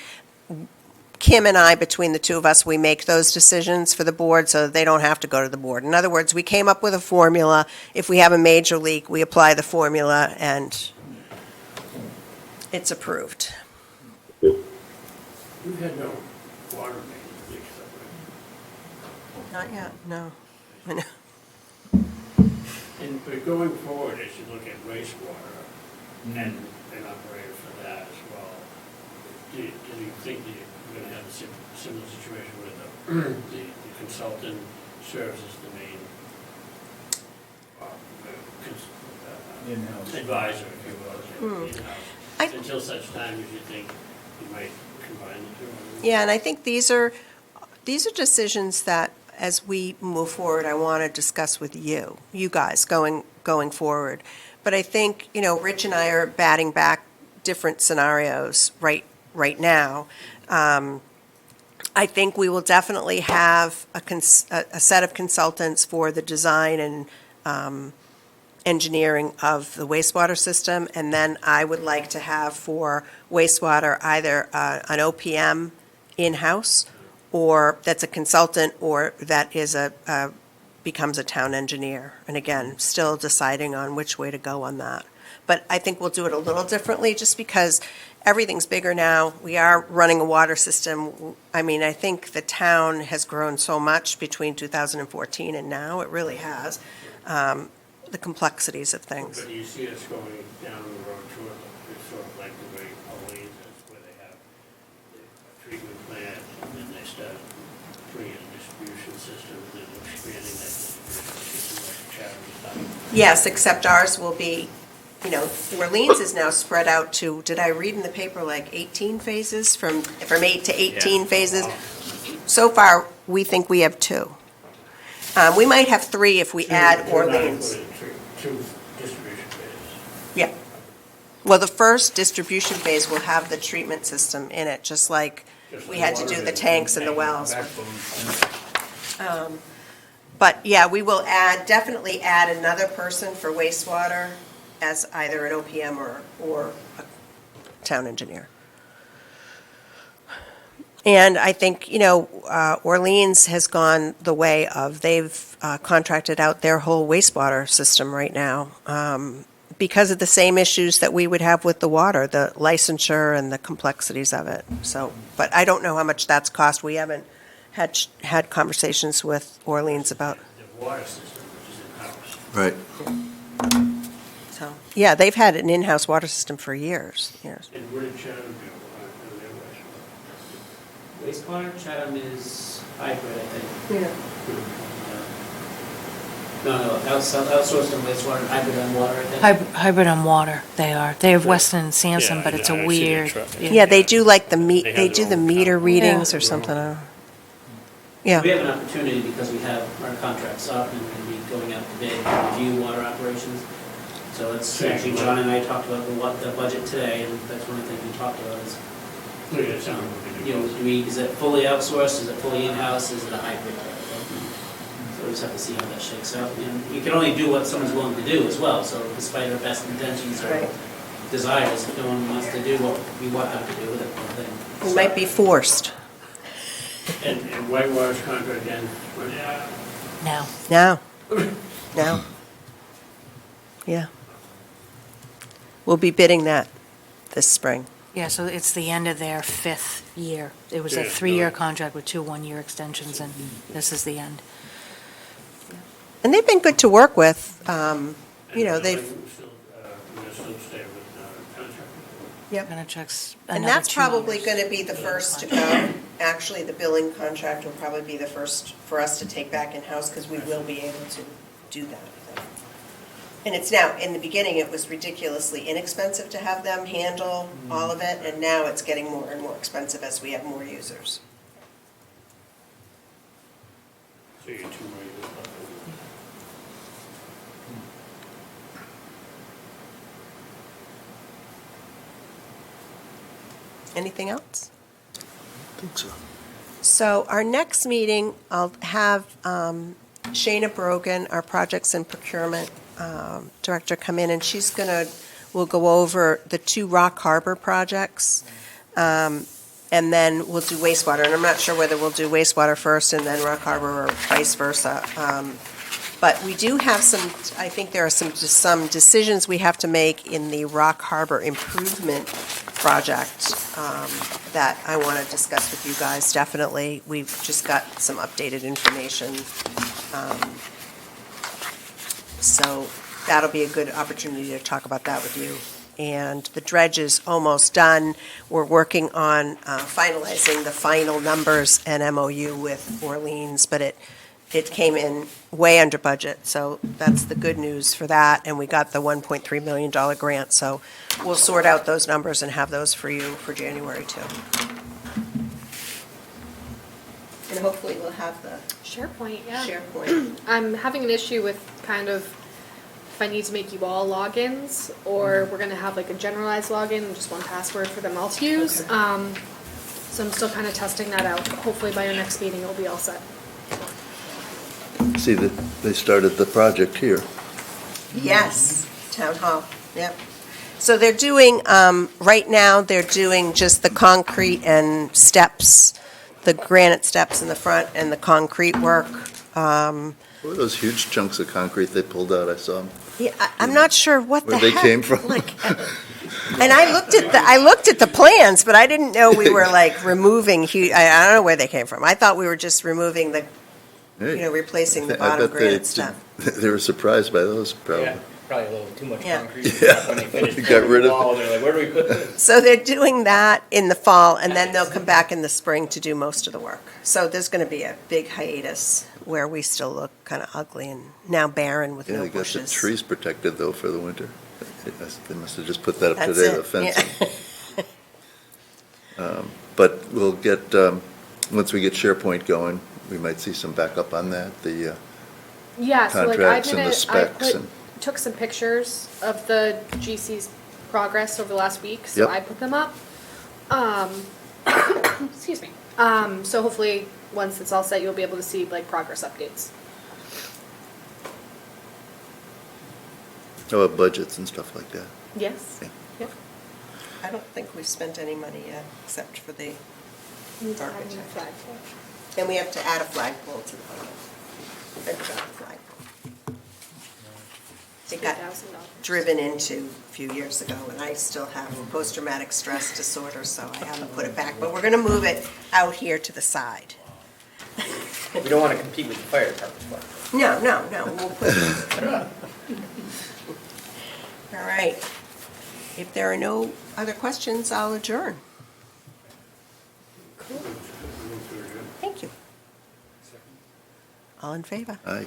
Kim and I, between the two of us, we make those decisions for the board so that they don't have to go to the board. In other words, we came up with a formula. If we have a major leak, we apply the formula, and it's approved. We've had no water main leaks, have Not yet, no. I know. we? But going forward, as you look at wastewater and an operator for that as well, do you think that you're going to have a similar situation where the consultant serves as the main In-house. advisor, if you will, in-house, I- until such time as you think you might combine the two? Yeah, and I think these are decisions that, as we move forward, I want to discuss with you guys, going forward. But I think, Rich and I are batting back different scenarios right now. I think we will definitely have a set of consultants for the design and engineering of the wastewater system, and then I would like to have for wastewater either an OPM in-house, or that's a consultant, or that is becomes a town engineer. And again, still deciding on which way to go on that. But I think we'll do it a little differently, just because everything's bigger now. We are running a water system. I mean, I think the town has grown so much between 2014 and now. It really has. The complexities of things. But do you see us going down the road toward, it's sort of like the way Pauline is, where they have a treatment plant, and then they start putting in a distribution system, and then expanding that distribution system like charity stuff? Yes, except ours will be, Orleans is now spread out to, did I read in the paper, like 18 phases, from 8 to 18 Yeah. phases? So far, we think we have 2. We might have 3 if we add Orleans. Two distribution bays. Yeah. Well, the first distribution phase will have the treatment system in it, just like we had to do the tanks and the wells. But yeah, we will definitely add another person for wastewater as either an OPM or a town engineer. And I think, Orleans has gone the way of, they've contracted out their whole wastewater system right now. because of the same issues that we would have with the water, the licensure and the complexities of it. So, but I don't know how much that's cost. We haven't had conversations with Orleans about, The water system, which is in-house. Right. so, yeah, they've had an in-house water system for years. And where did Chatham go on their wastewater? Wastewater, Chatham is hybrid, I think. No, outsourced on wastewater, and hybrid on water, I think. Hybrid on water, they are. They have Weston and Sampson, Yeah, but it's I a see their weird. truck. Yeah, they do like the They have they do their the own meter count. readings or Yeah. something. We Yeah, have an opportunity because we have our contracts up and we're going to be going out to bid to review water operations. So it's actually, John and I talked about the budget today, and that's one of the things we talked about is, Oh, yeah, it sounds like they do. is it fully outsourced, is it fully in-house, is it a hybrid? So we just have to see how that shakes out. And you can only do what someone's willing to do as well, so despite our best intentions or Right. desires, if no one wants to do what we want them to do, then. we might be forced And Whitewater's contract ends when? Now, now. Now. Yeah. We'll be bidding that this spring. yeah, so it's the end of their 5th year. It was a Yeah, 3-year no. contract with 2 one-year extensions, and this is the end. And they've been good to work with. We're They've, still stay with contract. yep. Gonna checks And another that's 2 probably years. going to be the first to go. Actually, the billing contract will probably be the first for us to take back in-house because we will be able to do that. I think. And it's now, in the beginning, it was ridiculously inexpensive to have them handle all of it, and now it's getting more and more expensive as we have more users. So you get 2 more years left. Anything else? I think so. So our next meeting, I'll have Shayna Brogan, our Projects and Procurement Director, come in, and we'll go over the 2 Rock Harbor projects, and then we'll do wastewater. And I'm not sure whether we'll do wastewater first and then Rock Harbor or vice versa. But we do have I think there are some decisions we have to make in the Rock Harbor improvement project that I want to discuss with you guys, definitely. We've just got some updated information. So that'll be a good opportunity to talk about that with you. And the dredge is almost done. We're working on finalizing the final numbers and MOU with Orleans, but it came in way under budget, so that's the good news for that, and we got the $1.3 million grant, so we'll sort out those numbers and have those for you for January too. And hopefully we'll have the SharePoint, yeah. SharePoint. I'm having an issue with kind of if I need to make you all logins, or we're gonna have like a generalized login and just one password for them all to use. So I'm still kind of testing that out. Hopefully by our next meeting, it'll be all set. See that they started the project here. Yes, Town Hall, yep. So they're doing, right now, they're doing just the concrete and steps, the granite steps in the front and the concrete work. What were those huge chunks of concrete they pulled out? I saw them. Yeah, I'm not sure what the Where heck. they came from. And I looked at the plans, but I didn't know we were like removing huge, I don't know where they came from. I thought we were just removing the, Hey, replacing the I bottom bet they granite did- stuff. They were surprised by those, probably. Yeah, probably a little too much Yeah. concrete. Yeah. When they finished Got building rid the of wall, it. they're like, where do we put this? So they're doing that in the fall, and then they'll come back in the spring to do most of the work. So there's going to be a big hiatus where we still look kind of ugly and now barren with Yeah, no they got the bushes. trees protected though for the winter. They must have just put that up That's today, the it, fencing. yeah. But we'll get, once we get SharePoint going, we might see some backup on that, the, Yeah, so like I Contracts did and the it, specs and- took some pictures of the GC's progress over the last week, so Yep. I put them up. Excuse me. So hopefully, once it's all set, you'll be able to see like progress updates. oh, budgets and stuff like that. Yes. Yeah. Yep. I don't think we've spent any money yet, except for the Need to add architect. a new flagpole. And we have to add a flagpole to the budget. A giant flagpole. It got $3,000. driven into a few years ago, and I still have post-traumatic stress disorder, so I haven't put it back. But we're going to move it out here to the side. We don't want to compete with the fire department for it. No, no, no, we'll put it. All right. If there are no other questions, I'll adjourn. Thank you. All in favor? Aye.